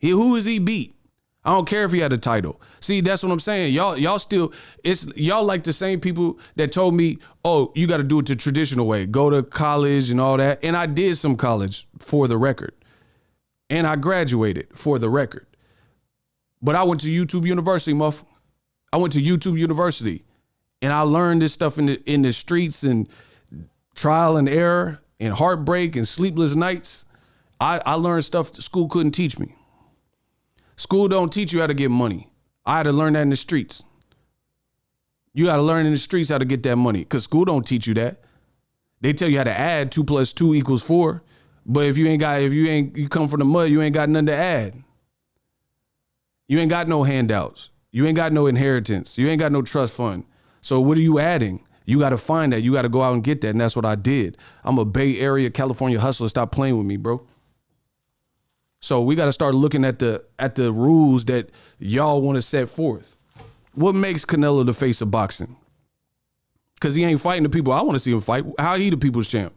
Who is he beat? I don't care if he had a title. See, that's what I'm saying. Y'all still, y'all like the same people that told me, oh, you got to do it the traditional way. Go to college and all that. And I did some college for the record. And I graduated for the record. But I went to YouTube University, muff. I went to YouTube University. And I learned this stuff in the streets and trial and error and heartbreak and sleepless nights. I learned stuff school couldn't teach me. School don't teach you how to get money. I had to learn that in the streets. You got to learn in the streets how to get that money, because school don't teach you that. They tell you how to add 2 + 2 = 4. But if you come from the mud, you ain't got nothing to add. You ain't got no handouts. You ain't got no inheritance. You ain't got no trust fund. So what are you adding? You got to find that. You got to go out and get that. And that's what I did. I'm a Bay Area, California hustler. Stop playing with me, bro. So we got to start looking at the rules that y'all want to set forth. What makes Canelo the face of boxing? Because he ain't fighting the people I want to see him fight. How he the people's champ?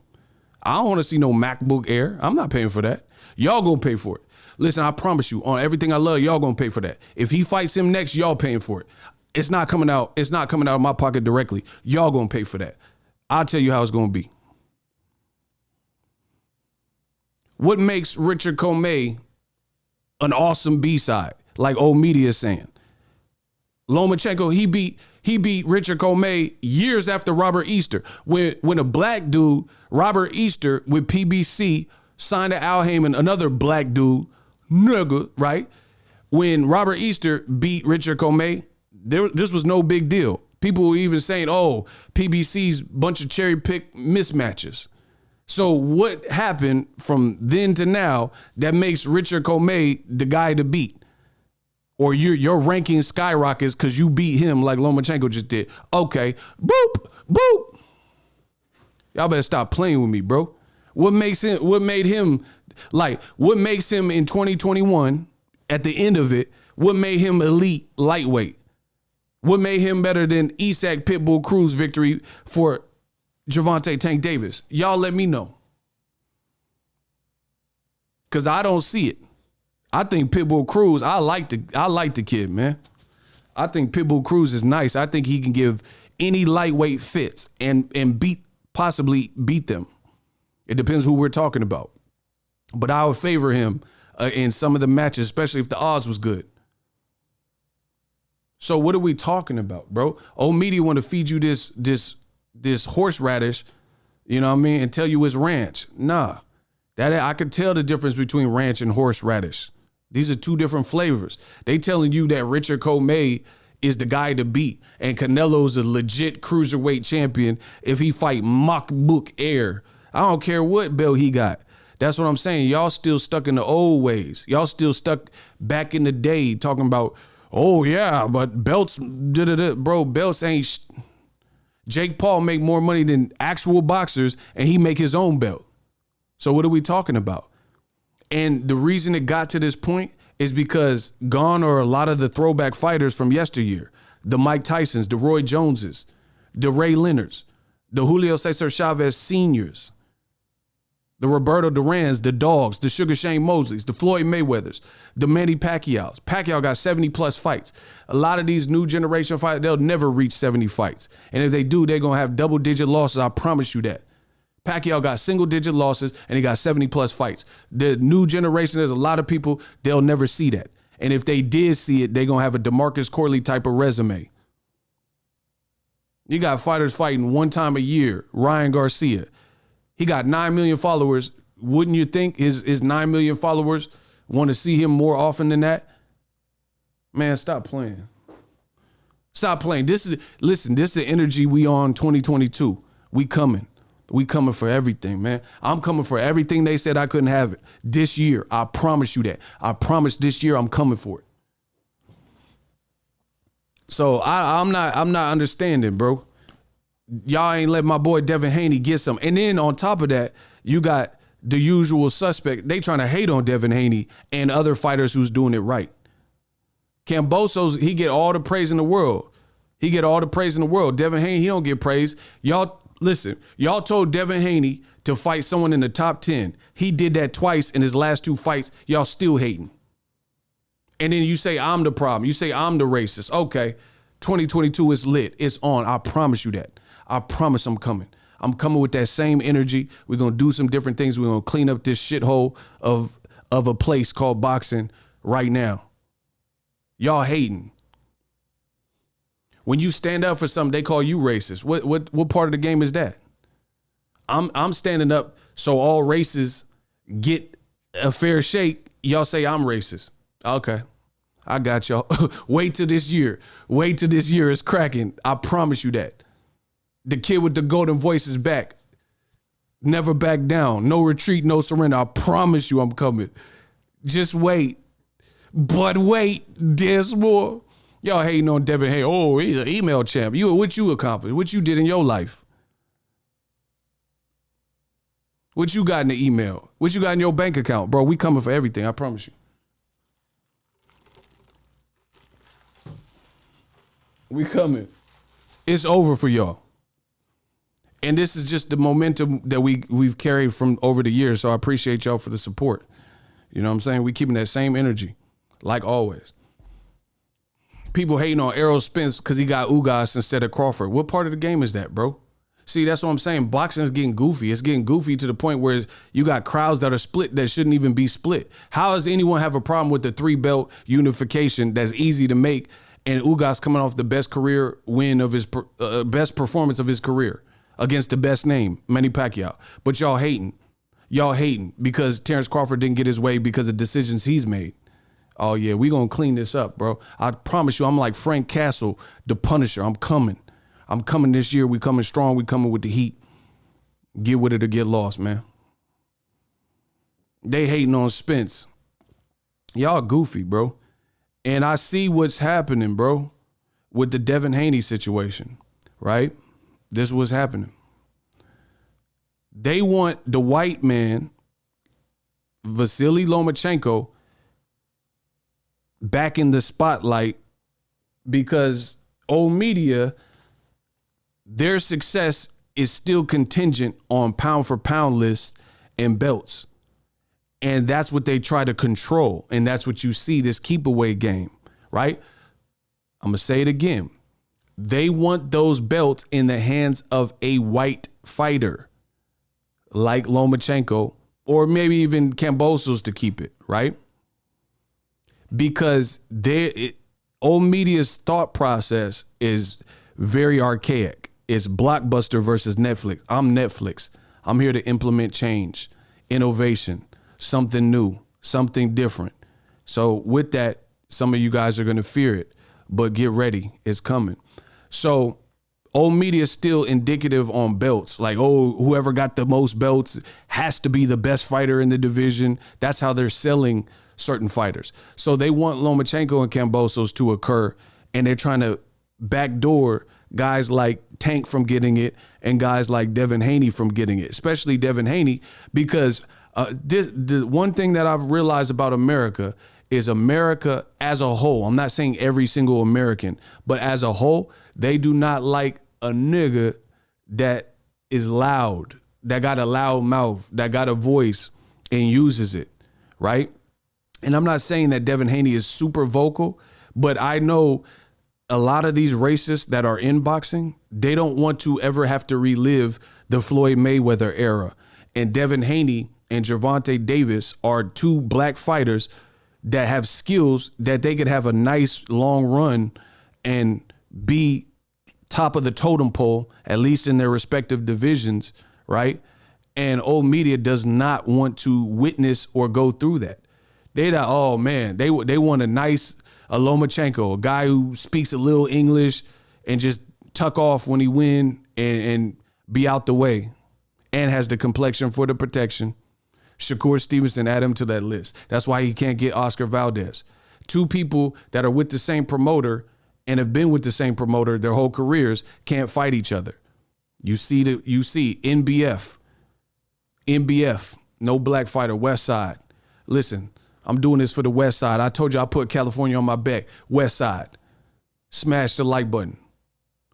I don't want to see no MacBook Air. I'm not paying for that. Y'all gonna pay for it. Listen, I promise you, on everything I love, y'all gonna pay for that. If he fights him next, y'all paying for it. It's not coming out. It's not coming out of my pocket directly. Y'all gonna pay for that. I'll tell you how it's gonna be. What makes Richard Comey an awesome B-side, like old media is saying? Lomachenko, he beat Richard Comey years after Robert Easter. When a black dude, Robert Easter with PBC, signed to Al Heyman, another black dude, nigga, right? When Robert Easter beat Richard Comey, this was no big deal. People were even saying, oh, PBC's bunch of cherry pick mismatches. So what happened from then to now that makes Richard Comey the guy to beat? Or your ranking skyrockets because you beat him like Lomachenko just did. Okay, boop, boop. Y'all better stop playing with me, bro. What makes him in 2021, at the end of it, what made him elite lightweight? What made him better than Isak Pitbull Cruz victory for Gervonta Tank Davis? Y'all let me know. Because I don't see it. I think Pitbull Cruz, I like the kid, man. I think Pitbull Cruz is nice. I think he can give any lightweight fits and possibly beat them. It depends who we're talking about. But I would favor him in some of the matches, especially if the odds was good. So what are we talking about, bro? Old media want to feed you this horseradish, you know what I mean, and tell you it's ranch. Nah, that I could tell the difference between ranch and horseradish. These are two different flavors. They telling you that Richard Comey is the guy to beat and Canelo's a legit cruiserweight champion if he fight MacBook Air. I don't care what belt he got. That's what I'm saying. Y'all still stuck in the old ways. Y'all still stuck back in the day talking about, oh yeah, but belts, bro, belts ain't. Jake Paul make more money than actual boxers, and he make his own belt. So what are we talking about? And the reason it got to this point is because gone are a lot of the throwback fighters from yesteryear. The Mike Tysons, the Roy Joneses, the Ray Leonards, the Julio Cesar Chavez Seniors, the Roberto Durans, the Dogs, the Sugar Shane Mosleys, the Floyd Mayweathers, the Manny Pacquiaos. Pacquiao got 70 plus fights. A lot of these new generation fighters, they'll never reach 70 fights. And if they do, they're going to have double digit losses. I promise you that. Pacquiao got single digit losses and he got 70 plus fights. The new generation, there's a lot of people, they'll never see that. And if they did see it, they're going to have a DeMarcus Corley type of resume. You got fighters fighting one time a year. Ryan Garcia, he got 9 million followers. Wouldn't you think his 9 million followers want to see him more often than that? Man, stop playing. Stop playing. This is the energy we on 2022. We coming for everything, man. I'm coming for everything they said I couldn't have it this year. I promise you that. I promise this year I'm coming for it. So I'm not understanding, bro. Y'all ain't let my boy Devin Haney get some. And then on top of that, you got the usual suspect. They trying to hate on Devin Haney and other fighters who's doing it right. Kambosos, he get all the praise in the world. Devin Haney, he don't get praise. Y'all, listen, y'all told Devin Haney to fight someone in the top 10. He did that twice in his last 2 fights. Y'all still hating. And then you say I'm the problem. You say I'm the racist. Okay, 2022 is lit. It's on. I promise you that. I promise I'm coming. I'm coming with that same energy. We're going to do some different things. We're going to clean up this shithole of a place called boxing right now. Y'all hating. When you stand up for something, they call you racist. What part of the game is that? I'm standing up so all races get a fair shake. Y'all say I'm racist. Okay. I got y'all. Wait till this year. Wait till this year is cracking. I promise you that. The kid with the golden voice is back. Never back down. No retreat, no surrender. I promise you I'm coming. Just wait. But wait, there's more. Y'all hating on Devin Haney. Oh, he's an email champ. What you accomplished? What you did in your life? What you got in the email? What you got in your bank account? Bro, we coming for everything. I promise you. We coming. It's over for y'all. And this is just the momentum that we've carried from over the years. So I appreciate y'all for the support. You know what I'm saying? We keeping that same energy, like always. People hating on Errol Spence because he got Ugas instead of Crawford. What part of the game is that, bro? See, that's what I'm saying. Boxing is getting goofy. It's getting goofy to the point where you got crowds that are split that shouldn't even be split. How does anyone have a problem with the 3-belt unification that's easy to make and Ugas coming off the best career win of his best performance of his career against the best name, Manny Pacquiao? But y'all hating. Y'all hating because Terrence Crawford didn't get his way because of decisions he's made. Oh, yeah, we going to clean this up, bro. I promise you, I'm like Frank Castle, the Punisher. I'm coming. I'm coming this year. We coming strong. We coming with the heat. Get with it or get lost, man. They hating on Spence. Y'all goofy, bro. And I see what's happening, bro, with the Devin Haney situation, right? This is what's happening. They want the white man, Vasily Lomachenko, back in the spotlight because old media, their success is still contingent on pound for pound lists and belts. And that's what they try to control. And that's what you see, this keep away game, right? I'm going to say it again. They want those belts in the hands of a white fighter like Lomachenko or maybe even Kambosos to keep it, right? Because old media's thought process is very archaic. It's Blockbuster versus Netflix. I'm Netflix. I'm here to implement change, innovation, something new, something different. So with that, some of you guys are going to fear it, but get ready. It's coming. So Old media is still indicative on belts. Like, oh, whoever got the most belts has to be the best fighter in the division. That's how they're selling certain fighters. So they want Lomachenko and Kambosos to occur, and they're trying to backdoor guys like Tank from getting it and guys like Devin Haney from getting it, especially Devin Haney, because the one thing that I've realized about America is America as a whole. I'm not saying every single American, but as a whole, they do not like a nigga that is loud, that got a loud mouth, that got a voice and uses it, right? And I'm not saying that Devin Haney is super vocal, but I know a lot of these racists that are in boxing, they don't want to ever have to relive the Floyd Mayweather era. And Devin Haney and Gervonta Davis are two black fighters that have skills that they could have a nice long run and be top of the totem pole, at least in their respective divisions, right? And old media does not want to witness or go through that. They not, oh man, they want a Lomachenko, a guy who speaks a little English and just tuck off when he win and be out the way and has the complexion for the protection. Shakur Stevenson, add him to that list. That's why he can't get Oscar Valdez. Two people that are with the same promoter and have been with the same promoter their whole careers can't fight each other. You see NBF, no black fighter, West Side. Listen, I'm doing this for the West Side. I told you I put California on my back. West Side. Smash the like button.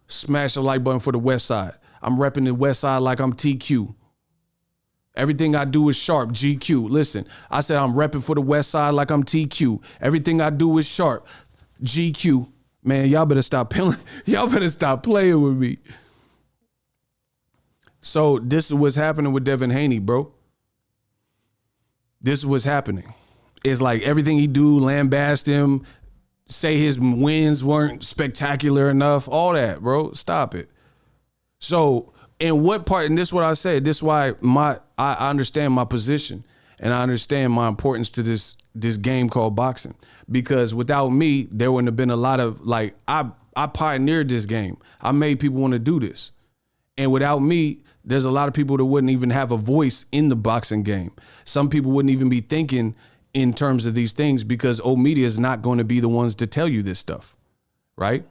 Smash the like button for the West Side. I'm repping the West Side like I'm TQ. Everything I do is sharp, GQ. Listen, I said I'm repping for the West Side like I'm TQ. Everything I do is sharp, GQ. Man, y'all better stop playing. Y'all better stop playing with me. So this is what's happening with Devin Haney, bro. This is what's happening. It's like everything he do, lambast him, say his wins weren't spectacular enough, all that, bro. Stop it. So in what part, and this is what I said, this is why I understand my position and I understand my importance to this game called boxing. Because without me, there wouldn't have been a lot of, like, I pioneered this game. I made people want to do this. And without me, there's a lot of people that wouldn't even have a voice in the boxing game. Some people wouldn't even be thinking in terms of these things because old media is not going to be the ones to tell you this stuff, right?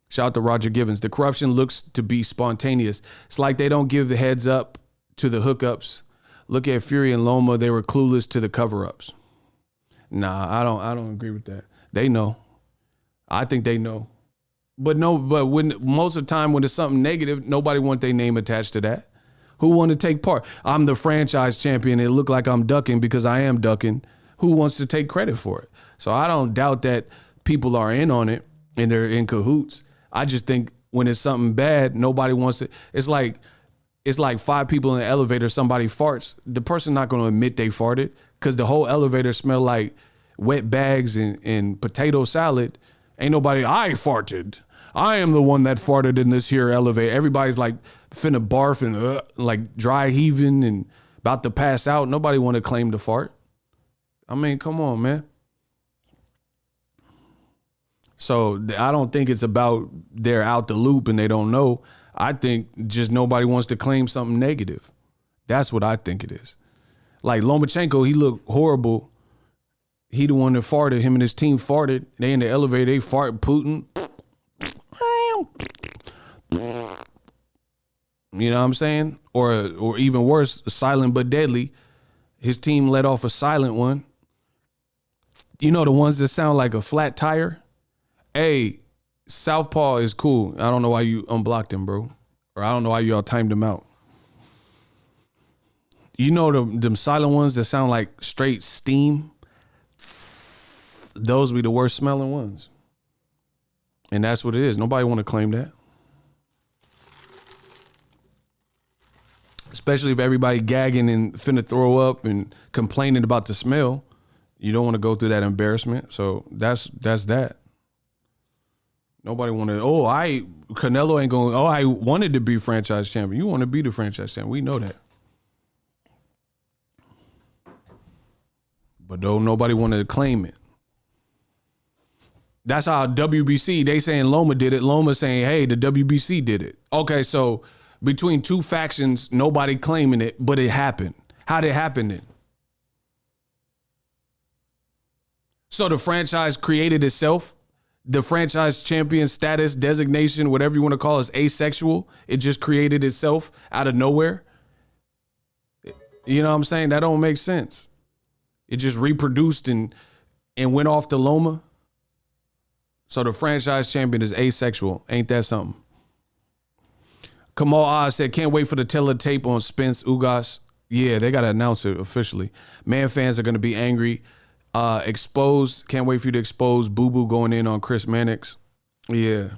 Shout out to Roger Givens. The corruption looks to be spontaneous. It's like they don't give the heads up to the hookups. Look at Fury and Loma. They were clueless to the cover-ups. Nah, I don't agree with that. They know. I think they know. But when most of the time when it's something negative, nobody want their name attached to that. Who want to take part? I'm the franchise champion. It look like I'm ducking because I am ducking. Who wants to take credit for it? So I don't doubt that people are in on it and they're in cahoots. I just think when it's something bad, nobody wants it. It's like 5 people in the elevator, somebody farts. The person not going to admit they farted because the whole elevator smell like wet bags and potato salad. Ain't nobody, I farted. I am the one that farted in this here elevator. Everybody's like finna barf and like dry heaving and about to pass out. Nobody want to claim the fart. I mean, come on, man. So I don't think it's about they're out the loop and they don't know. I think just nobody wants to claim something negative. That's what I think it is. Like Lomachenko, he looked horrible. He the one that farted. Him and his team farted. They in the elevator, they fart Putin. You know what I'm saying? Or even worse, silent but deadly. His team let off a silent one. You know the ones that sound like a flat tire? Hey, Southpaw is cool. I don't know why you unblocked him, bro. Or I don't know why y'all timed him out. You know them silent ones that sound like straight steam? Those be the worst smelling ones. And that's what it is. Nobody want to claim that. Especially if everybody gagging and finna throw up and complaining about the smell. You don't want to go through that embarrassment. So that's that. Nobody wanted, Canelo ain't going, I wanted to be franchise champion. You want to be the franchise champion. We know that. But though nobody wanted to claim it. That's how WBC, they saying Loma did it. Loma saying, hey, the WBC did it. Okay, so between two factions, nobody claiming it, but it happened. How did it happen then? So the franchise created itself. The franchise champion status, designation, whatever you want to call it, is asexual. It just created itself out of nowhere. You know what I'm saying? That don't make sense. It just reproduced and went off to Loma. So the franchise champion is asexual. Ain't that something? Kamal Oz said, can't wait for the teletape on Spence Ugas. Yeah, they got to announce it officially. Man fans are going to be angry. Exposed. Can't wait for you to expose Boo Boo going in on Chris Mannix. Yeah.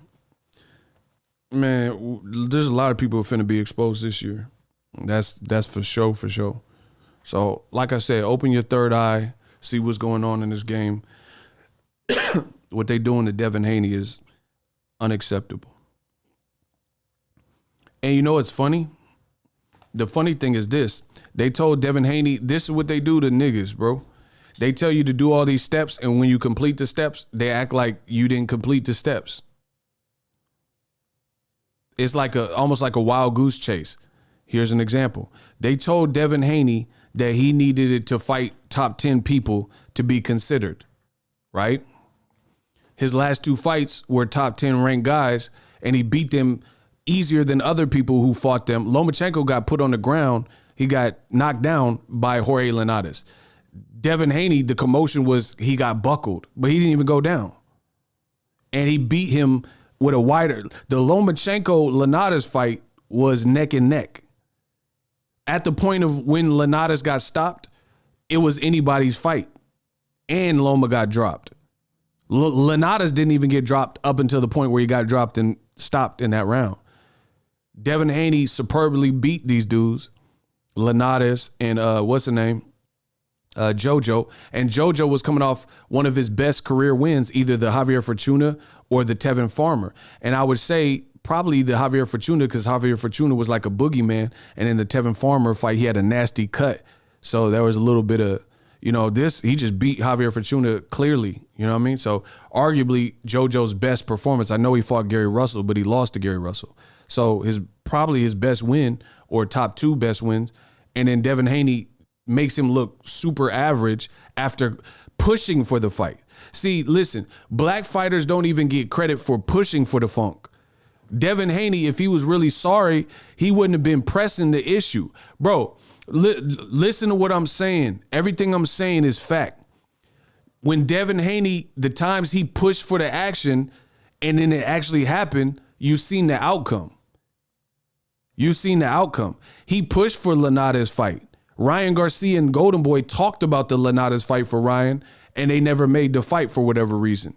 Man, there's a lot of people who are finna be exposed this year. That's for sure, for sure. So, like I said, open your third eye, see what's going on in this game. What they doing to Devin Haney is unacceptable. And you know what's funny? The funny thing is this. They told Devin Haney, this is what they do to niggas, bro. They tell you to do all these steps, and when you complete the steps, they act like you didn't complete the steps. It's like almost like a wild goose chase. Here's an example. They told Devin Haney that he needed it to fight top 10 people to be considered, right? His last two fights were top 10 ranked guys, and he beat them easier than other people who fought them. Lomachenko got put on the ground. He got knocked down by Jorge Linares. Devin Haney, the commotion was he got buckled, but he didn't even go down. And he beat him with a wider. The Lomachenko-Linares fight was neck and neck. At the point of when Linares got stopped, it was anybody's fight. And Loma got dropped. Linares didn't even get dropped up until the point where he got dropped and stopped in that round. Devin Haney superbly beat these dudes, Linares and what's the name? JoJo. And JoJo was coming off one of his best career wins, either the Javier Fortuna or the Tevin Farmer. And I would say probably the Javier Fortuna, because Javier Fortuna was like a boogeyman. And in the Tevin Farmer fight, he had a nasty cut. So there was a little bit of, he just beat Javier Fortuna clearly. You know what I mean? So arguably JoJo's best performance. I know he fought Gary Russell, but he lost to Gary Russell. So probably his best win or top two best wins. And then Devin Haney makes him look super average after pushing for the fight. See, listen, black fighters don't even get credit for pushing for the funk. Devin Haney, if he was really sorry, he wouldn't have been pressing the issue. Bro, listen to what I'm saying. Everything I'm saying is fact. When Devin Haney, the times he pushed for the action and then it actually happened, you've seen the outcome. You've seen the outcome. He pushed for Linares' fight. Ryan Garcia and Golden Boy talked about the Linares fight for Ryan, and they never made the fight for whatever reason.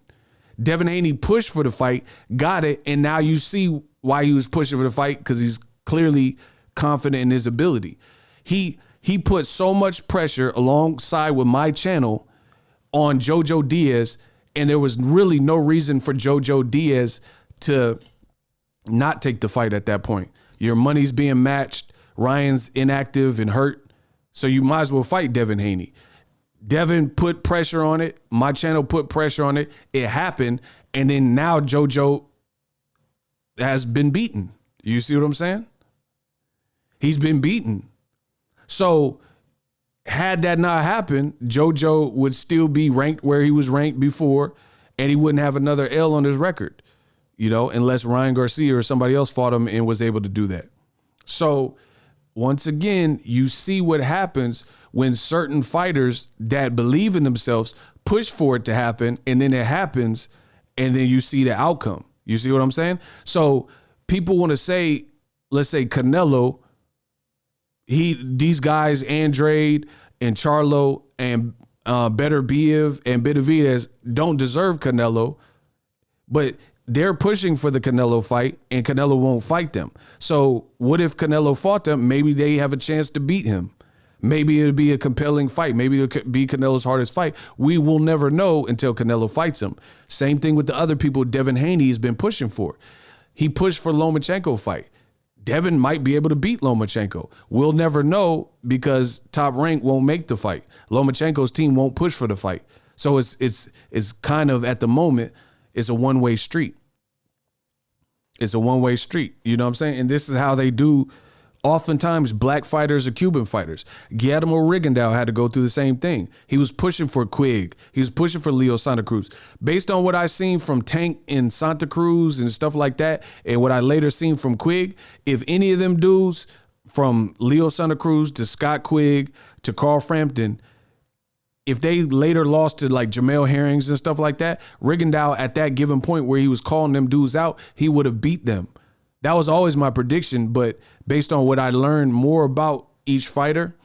Devin Haney pushed for the fight, got it, and now you see why he was pushing for the fight, because he's clearly confident in his ability. He put so much pressure alongside with my channel on Jojo Diaz, and there was really no reason for Jojo Diaz to not take the fight at that point. Your money's being matched. Ryan's inactive and hurt. So you might as well fight Devin Haney. Devin put pressure on it. My channel put pressure on it. It happened. And then now JoJo has been beaten. You see what I'm saying? He's been beaten. So had that not happened, JoJo would still be ranked where he was ranked before, and he wouldn't have another L on his record, unless Ryan Garcia or somebody else fought him and was able to do that. So once again, you see what happens when certain fighters that believe in themselves push for it to happen, and then it happens, and then you see the outcome. You see what I'm saying? So people want to say, let's say Canelo, these guys, Andrade and Charlo and Beterbiev and Benavidez don't deserve Canelo, but they're pushing for the Canelo fight, and Canelo won't fight them. So what if Canelo fought them? Maybe they have a chance to beat him. Maybe it'll be a compelling fight. Maybe it'll be Canelo's hardest fight. We will never know until Canelo fights him. Same thing with the other people Devin Haney has been pushing for. He pushed for Lomachenko fight. Devin might be able to beat Lomachenko. We'll never know because Top Rank won't make the fight. Lomachenko's team won't push for the fight. So it's kind of at the moment, It's a one-way street. It's a one-way street. You know what I'm saying? And this is how they do oftentimes black fighters or Cuban fighters. Guillermo Rigondeaux had to go through the same thing. He was pushing for Quig. He was pushing for Leo Santa Cruz. Based on what I seen from Tank in Santa Cruz and stuff like that, and what I later seen from Quig, if any of them dudes from Leo Santa Cruz to Scott Quigg to Carl Frampton, if they later lost to like Jamel Herrings and stuff like that, Rigondeaux at that given point where he was calling them dudes out, he would have beat them. That was always my prediction, but based on what I learned more about each fighter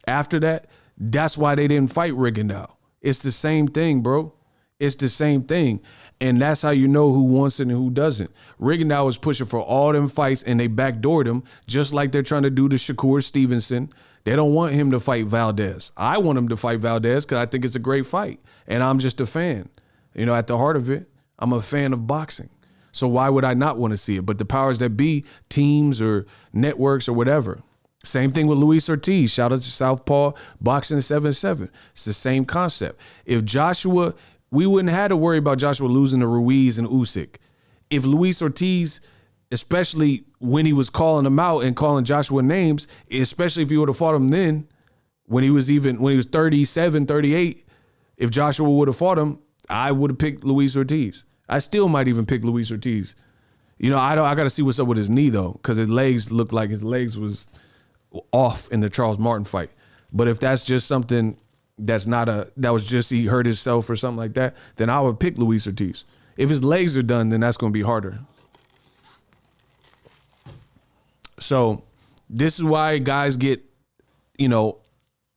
after that, that's why they didn't fight Rigondeaux. It's the same thing, bro. It's the same thing. And that's how you know who wants it and who doesn't. Rigondeaux was pushing for all them fights and they backdoored him, just like they're trying to do to Shakur Stevenson. They don't want him to fight Valdez. I want him to fight Valdez because I think it's a great fight. And I'm just a fan. You know, at the heart of it, I'm a fan of boxing. So why would I not want to see it? But the powers that be, teams or networks or whatever. Same thing with Luis Ortiz. Shout out to Southpaw Boxing 7-7. It's the same concept. If Joshua, we wouldn't have to worry about Joshua losing to Ruiz and Usyk. If Luis Ortiz, especially when he was calling him out and calling Joshua names, especially if he would have fought him then, when he was 37, 38, if Joshua would have fought him, I would have picked Luis Ortiz. I still might even pick Luis Ortiz. You know, I got to see what's up with his knee though, because his legs looked like his legs was off in the Charles Martin fight. But if that's just something that was just he hurt himself or something like that, then I would pick Luis Ortiz. If his legs are done, then that's going to be harder. So this is why guys get, you know,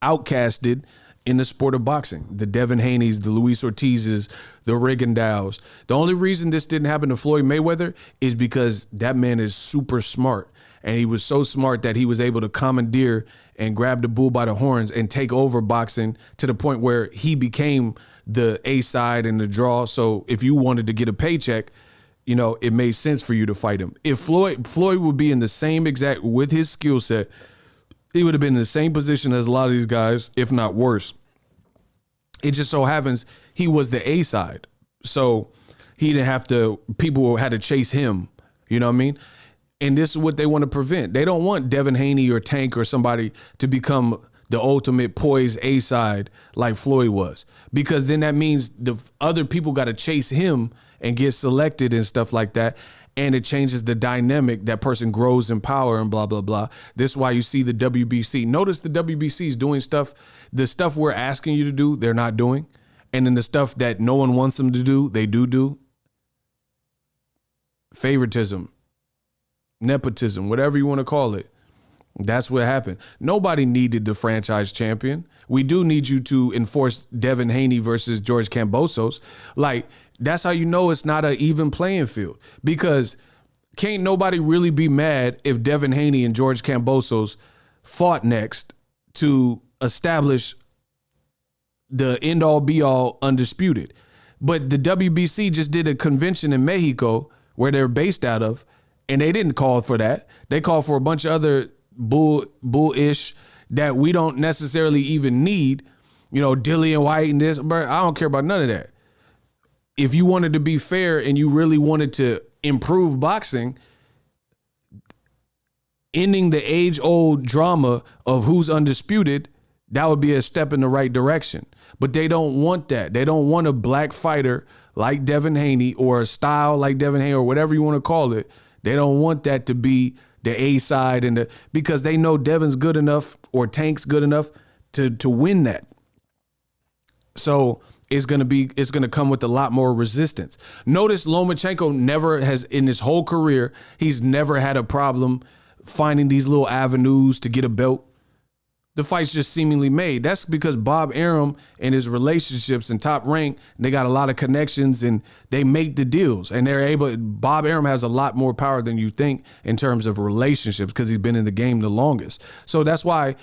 outcasted in the sport of boxing. The Devin Haneys, the Luis Ortizes, the Rigondeaux. The only reason this didn't happen to Floyd Mayweather is because that man is super smart. And he was so smart that he was able to commandeer and grab the bull by the horns and take over boxing to the point where he became the A side and the draw. So if you wanted to get a paycheck, you know, it made sense for you to fight him. If Floyd would be in the same exact, with his skill set, he would have been in the same position as a lot of these guys, if not worse. It just so happens he was the A side. So he didn't have to, people had to chase him. You know what I mean? And this is what they want to prevent. They don't want Devin Haney or Tank or somebody to become the ultimate poised A side like Floyd was, because then that means the other people got to chase him and get selected and stuff like that. And it changes the dynamic. That person grows in power and blah, blah, blah. This is why you see the WBC. Notice the WBC is doing stuff. The stuff we're asking you to do, they're not doing. And then the stuff that no one wants them to do, they do. Favoritism, nepotism, whatever you want to call it. That's what happened. Nobody needed the franchise champion. We do need you to enforce Devin Haney versus George Kambosos. Like, that's how you know it's not an even playing field, because can't nobody really be mad if Devin Haney and George Kambosos fought next to establish the end-all be-all undisputed. But the WBC just did a convention in Mexico where they're based out of, and they didn't call for that. They called for a bunch of other bullish that we don't necessarily even need. You know, Dillian White and this, but I don't care about none of that. If you wanted to be fair and you really wanted to improve boxing, ending the age-old drama of who's undisputed, that would be a step in the right direction. But they don't want that. They don't want a black fighter like Devin Haney or a style like Devin Haney or whatever you want to call it. They don't want that to be the A side, and because they know Devin's good enough or Tank's good enough to win that. So it's gonna come with a lot more resistance. Notice Lomachenko never has, in his whole career, he's never had a problem finding these little avenues to get a belt. The fight's just seemingly made. That's because Bob Arum and his relationships in Top Rank, they got a lot of connections and they make the deals, and they're able. Bob Arum has a lot more power than you think in terms of relationships because he's been in the game the longest. So that's why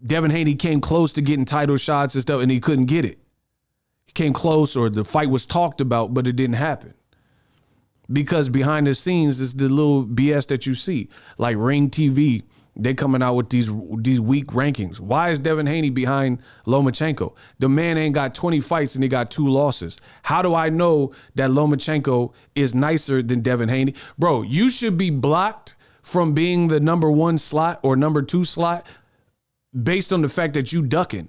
Devin Haney came close to getting title shots and stuff, and he couldn't get it. He came close, or the fight was talked about, but it didn't happen. Because behind the scenes is the little BS that you see, like Ring TV. They coming out with these weak rankings. Why is Devin Haney behind Lomachenko? The man ain't got 20 fights and he got 2 losses. How do I know that Lomachenko is nicer than Devin Haney? Bro, you should be blocked from being the number 1 slot or number 2 slot based on the fact that you ducking.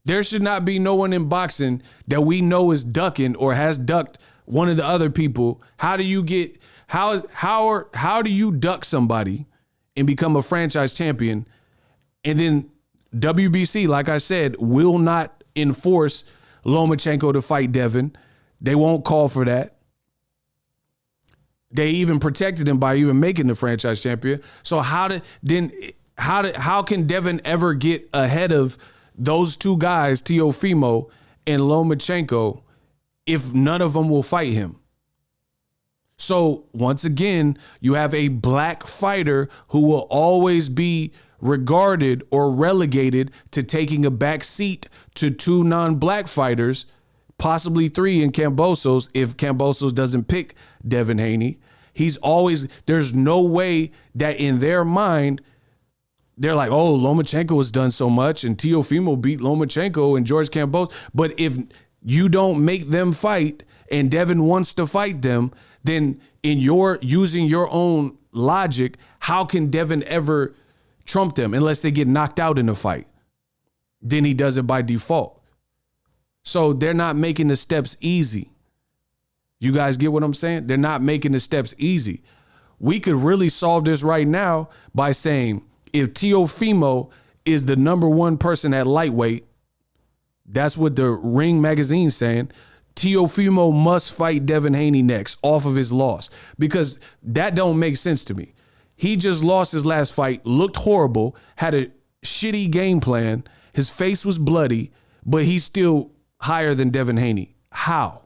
There should not be no one in boxing that we know is ducking or has ducked one of the other people. How do you duck somebody and become a franchise champion? And then WBC, like I said, will not enforce Lomachenko to fight Devin. They won't call for that. They even protected him by even making the franchise champion. So how can Devin ever get ahead of those 2 guys, Teofimo and Lomachenko, if none of them will fight him? So once again, you have a black fighter who will always be regarded or relegated to taking a back seat to 2 non-black fighters, possibly 3 in Kambosos if Kambosos doesn't pick Devin Haney. There's no way that in their mind, they're like, oh, Lomachenko has done so much and Teofimo beat Lomachenko and George Kambosos. But if you don't make them fight and Devin wants to fight them, then using your own logic, how can Devin ever trump them unless they get knocked out in a fight? Then he does it by default. So they're not making the steps easy. You guys get what I'm saying? They're not making the steps easy. We could really solve this right now by saying if Teofimo is the number 1 person at lightweight, that's what the Ring magazine's saying, Teofimo must fight Devin Haney next off of his loss, because that don't make sense to me. He just lost his last fight, looked horrible, had a shitty game plan. His face was bloody, but he's still higher than Devin Haney. How?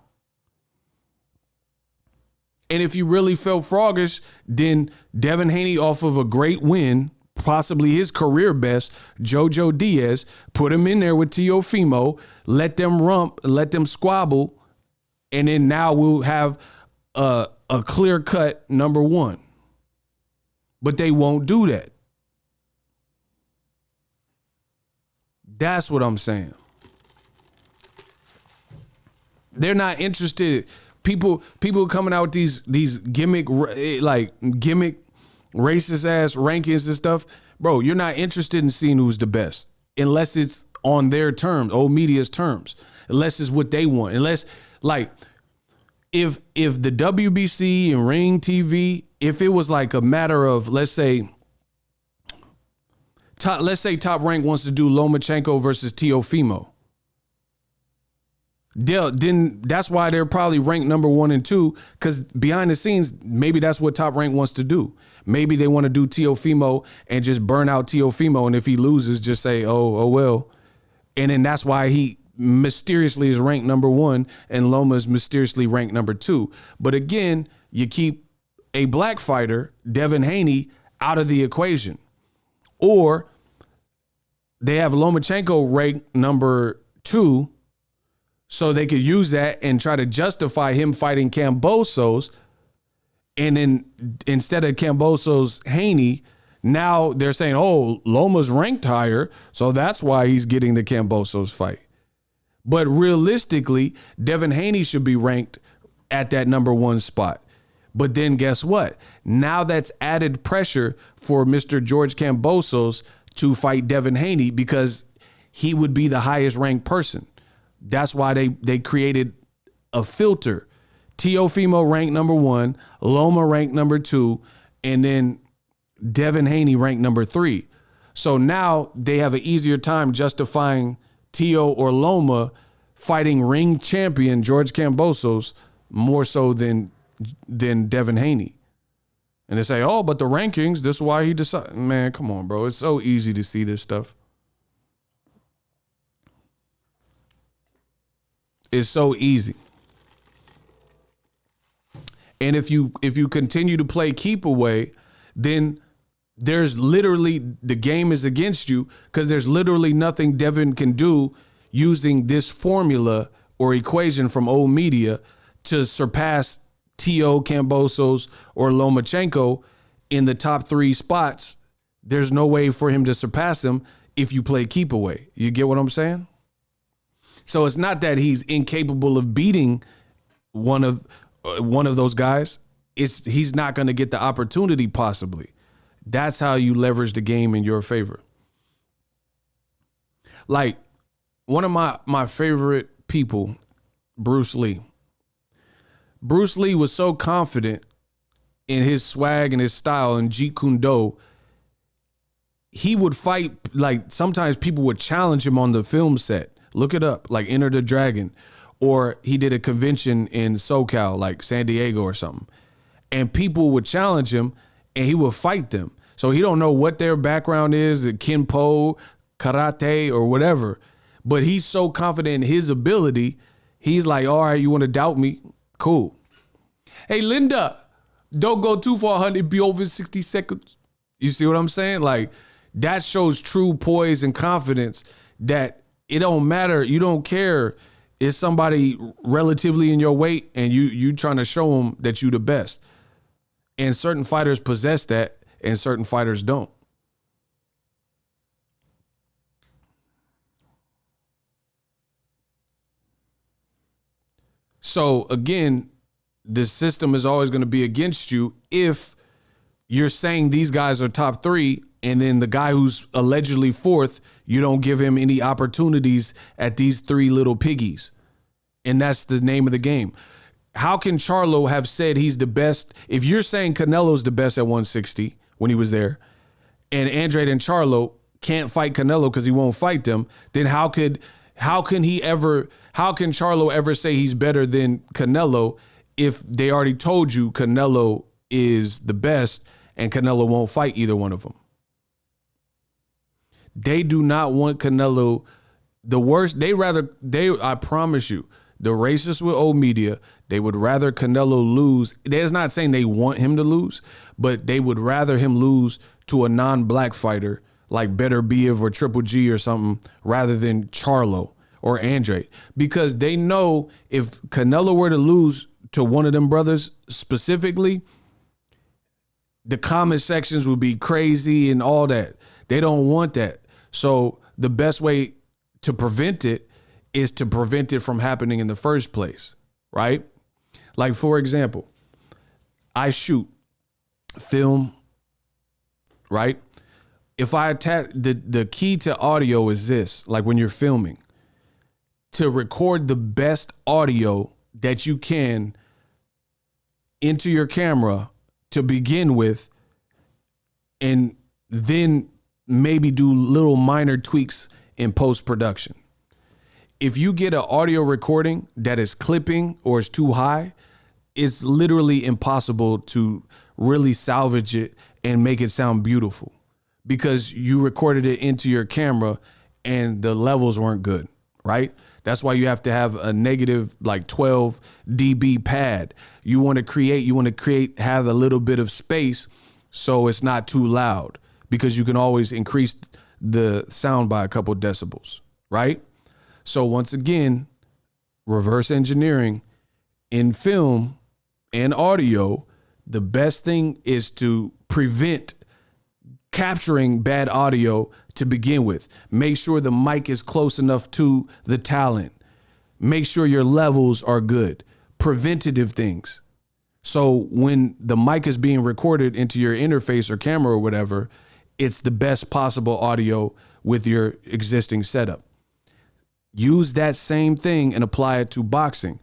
And if you really felt froggish, then Devin Haney off of a great win, possibly his career best, Jojo Diaz, put him in there with Teofimo, let them rump, let them squabble, and then now we'll have a clear-cut number 1. But they won't do that. That's what I'm saying. They're not interested. People coming out with these gimmick racist ass rankings and stuff. Bro, you're not interested in seeing who's the best unless it's on their terms, old media's terms, unless it's what they want. Unless, like, if the WBC and Ring TV, if it was like a matter of, let's say Top Rank wants to do Lomachenko versus Teofimo, then that's why they're probably ranked number 1 and 2, because behind the scenes, maybe that's what Top Rank wants to do. Maybe they want to do Teofimo and just burn out Teofimo, and if he loses, just say, oh well. And then that's why he mysteriously is ranked number 1 and Loma is mysteriously ranked number 2. But again, you keep a black fighter, Devin Haney, out of the equation. Or they have Lomachenko ranked number 2, so they could use that and try to justify him fighting Kambosos. And then instead of Kambosos Haney, now they're saying, oh, Loma's ranked higher, so that's why he's getting the Kambosos fight. But realistically, Devin Haney should be ranked at that number 1 spot. But then guess what? Now that's added pressure for Mr. George Kambosos to fight Devin Haney, because he would be the highest ranked person. That's why they created a filter. Teofimo ranked number 1, Loma ranked number 2, and then Devin Haney ranked number 3. So now they have an easier time justifying Teo or Loma fighting ring champion George Kambosos more so than Devin Haney. And they say, oh, but the rankings, this is why he decided. Man, come on, bro. It's so easy to see this stuff. It's so easy. And if you continue to play keep away, then there's literally, the game is against you, because there's literally nothing Devin can do using this formula or equation from old media to surpass Teo, Kambosos, or Lomachenko in the top 3 spots there's no way for him to surpass him if you play keep away. You get what I'm saying? So it's not that he's incapable of beating one of those guys. It's he's not going to get the opportunity possibly. That's how you leverage the game in your favor. Like one of my favorite people, Bruce Lee. Bruce Lee was so confident in his swag and his style and Jeet Kune Do. He would fight, like sometimes people would challenge him on the film set. Look it up, like Enter the Dragon. Or he did a convention in SoCal, like San Diego or something. And people would challenge him and he would fight them. So he don't know what their background is, the Kenpo, karate, or whatever. But he's so confident in his ability, he's like, all right, you want to doubt me? Cool. Hey, Linda, don't go too far, honey. Be over 60 seconds. You see what I'm saying? Like, that shows true poise and confidence that it don't matter. You don't care. It's somebody relatively in your weight and you trying to show them that you the best. And certain fighters possess that and certain fighters don't. So again, the system is always going to be against you if you're saying these guys are top three and then the guy who's allegedly fourth, you don't give him any opportunities at these three little piggies. And that's the name of the game. How can Charlo have said he's the best? If you're saying Canelo's the best at 160 when he was there, and Andrade and Charlo can't fight Canelo because he won't fight them, then how can Charlo ever say he's better than Canelo if they already told you Canelo is the best and Canelo won't fight either one of them? They do not want Canelo the worst. I promise you, the racists with old media, they would rather Canelo lose. They're not saying they want him to lose, but they would rather him lose to a non-black fighter like Better Biev or Triple G or something rather than Charlo or Andrade, because they know if Canelo were to lose to one of them brothers specifically, the comment sections would be crazy and all that. They don't want that. So the best way to prevent it is to prevent it from happening in the first place, right? Like, for example, I shoot film, right? If I attach, the key to audio is this, like when you're filming, to record the best audio that you can into your camera to begin with, and then maybe do little minor tweaks in post-production. If you get an audio recording that is clipping or is too high, it's literally impossible to really salvage it and make it sound beautiful because you recorded it into your camera and the levels weren't good, right? That's why you have to have a negative like 12 dB pad. You want to create, have a little bit of space so it's not too loud, because you can always increase the sound by a couple decibels, right? So once again, reverse engineering in film and audio, the best thing is to prevent capturing bad audio to begin with. Make sure the mic is close enough to the talent. Make sure your levels are good. Preventative things. So when the mic is being recorded into your interface or camera or whatever, it's the best possible audio with your existing setup. Use that same thing and apply it to boxing.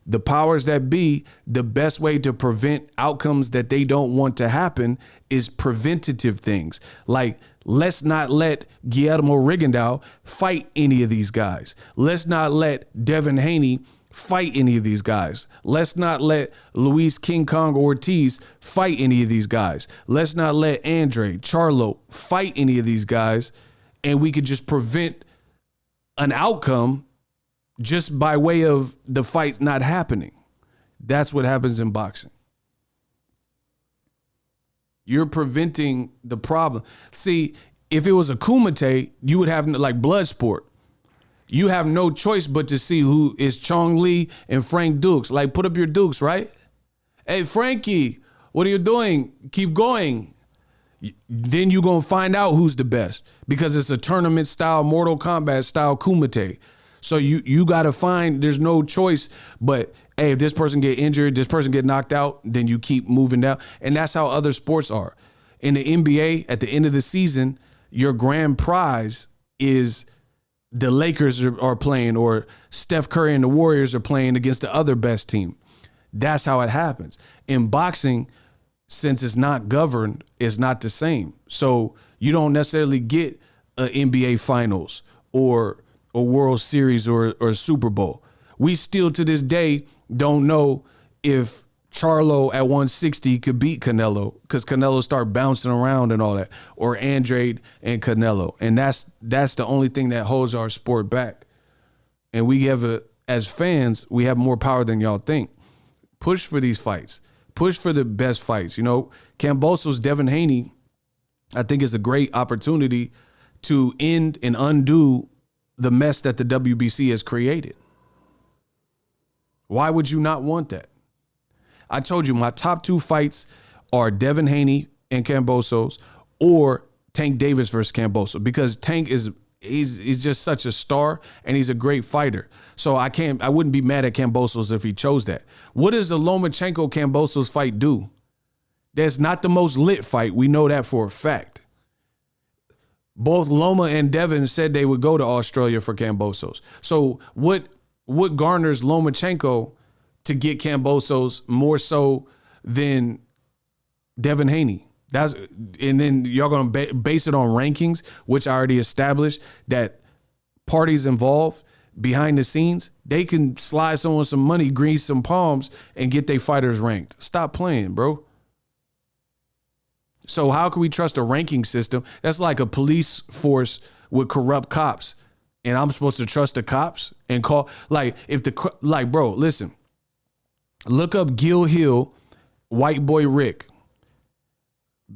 The powers that be, the best way to prevent outcomes that they don't want to happen is preventative things. Like, let's not let Guillermo Rigondeaux fight any of these guys. Let's not let Devin Haney fight any of these guys. Let's not let Luis King Kong Ortiz fight any of these guys. Let's not let Andrade, Charlo fight any of these guys. And we could just prevent an outcome just by way of the fight not happening. That's what happens in boxing. You're preventing the problem. See, if it was a Kumite, you would have like blood sport. You have no choice but to see who is Chong Lee and Frank Dukes. Like, put up your Dukes, right? Hey, Frankie, what are you doing? Keep going. Then you're going to find out who's the best because it's a tournament style, Mortal Kombat style Kumite. So you got to find, there's no choice but, hey, if this person get injured, this person get knocked out, then you keep moving down. And that's how other sports are. In the NBA, at the end of the season, your grand prize is the Lakers are playing or Steph Curry and the Warriors are playing against the other best team. That's how it happens. In boxing, since it's not governed, it's not the same. So you don't necessarily get an NBA Finals or a World Series or a Super Bowl. We still to this day don't know if Charlo at 160 could beat Canelo because Canelo started bouncing around and all that, or Andrade and Canelo. And that's the only thing that holds our sport back. And we have as fans, we have more power than y'all think. Push for these fights. Push for the best fights. You know, Kambosos, Devin Haney, I think is a great opportunity to end and undo the mess that the WBC has created. Why would you not want that? I told you my top 2 fights are Devin Haney and Kambosos or Tank Davis versus Kambosos because Tank he's just such a star and he's a great fighter. So I wouldn't be mad at Kambosos if he chose that. What does the Lomachenko-Kambosos fight do? That's not the most lit fight. We know that for a fact. Both Loma and Devin said they would go to Australia for Kambosos. So what garners Lomachenko to get Kambosos more so than Devin Haney? And then y'all gonna base it on rankings, which I already established that parties involved behind the scenes, they can slide someone some money, grease some palms, and get their fighters ranked. Stop playing, bro. So how can we trust a ranking system? That's like a police force with corrupt cops, and I'm supposed to trust the cops and call bro, listen. Look up Gil Hill, White Boy Rick.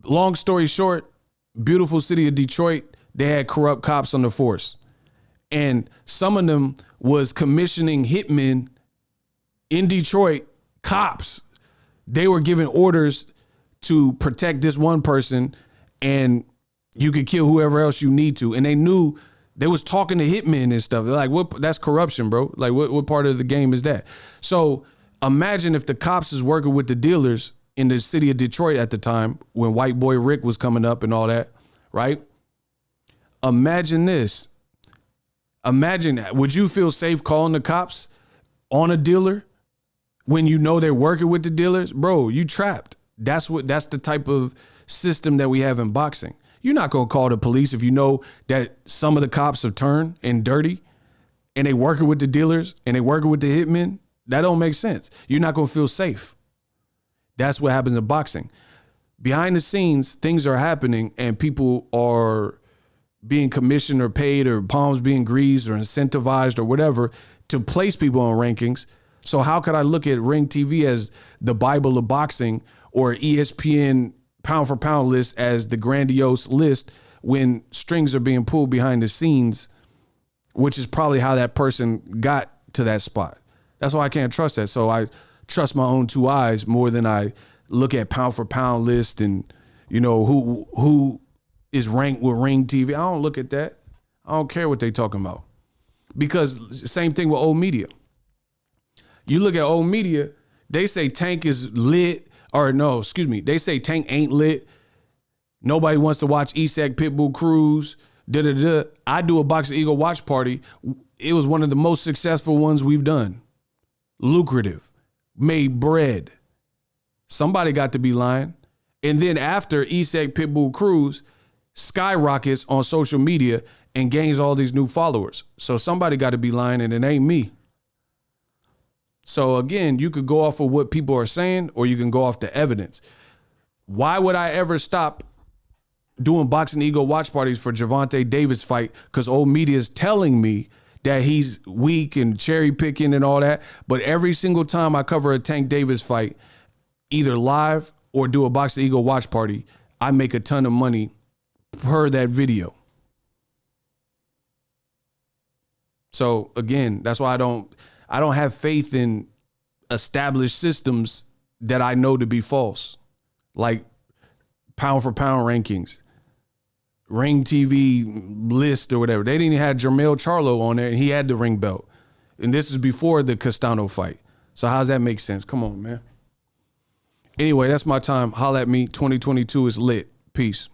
Long story short, beautiful city of Detroit, they had corrupt cops on the force. And some of them was commissioning hitmen in Detroit, cops. They were giving orders to protect this one person and you could kill whoever else you need to. And they knew they was talking to hitmen and stuff. They're like, what? That's corruption, bro. Like what part of the game is that? So imagine if the cops is working with the dealers in the city of Detroit at the time when White Boy Rick was coming up and all that, right? Imagine this. Imagine, would you feel safe calling the cops on a dealer when you know they're working with the dealers? Bro, you trapped. That's the type of system that we have in boxing. You're not going to call the police if you know that some of the cops have turned and dirty and they working with the dealers and they working with the hitmen. That don't make sense. You're not going to feel safe. That's what happens in boxing. Behind the scenes, things are happening and people are being commissioned or paid or palms being greased or incentivized or whatever to place people on rankings. So how could I look at Ring TV as the Bible of boxing or ESPN pound for pound list as the grandiose list when strings are being pulled behind the scenes, which is probably how that person got to that spot? That's why I can't trust that. So I trust my own 2 eyes more than I look at pound for pound list and, you know, who is ranked with Ring TV. I don't look at that. I don't care what they talking about. Because same thing with old media. You look at old media, they say Tank is lit, or no, excuse me, they say Tank ain't lit. Nobody wants to watch Isak Pitbull Cruz. I do a Boxing Ego watch party. It was one of the most successful ones we've done. Lucrative. Made bread. Somebody got to be lying. And then after Isak Pitbull Cruz skyrockets on social media and gains all these new followers. So somebody got to be lying and it ain't me. So again, you could go off of what people are saying or you can go off the evidence. Why would I ever stop doing Boxing Ego watch parties for Gervonta Davis fight? Because old media is telling me that he's weak and cherry picking and all that. But every single time I cover a Tank Davis fight, either live or do a Boxing Ego watch party, I make a ton of money per that video. So again, that's why I don't have faith in established systems that I know to be false. Like pound for pound rankings, Ring TV list or whatever. They didn't even have Jermell Charlo on there, and he had the ring belt. And this is before the Castano fight. So how does that make sense? Come on, man. Anyway, that's my time. Holla at me. 2022 is lit. Peace.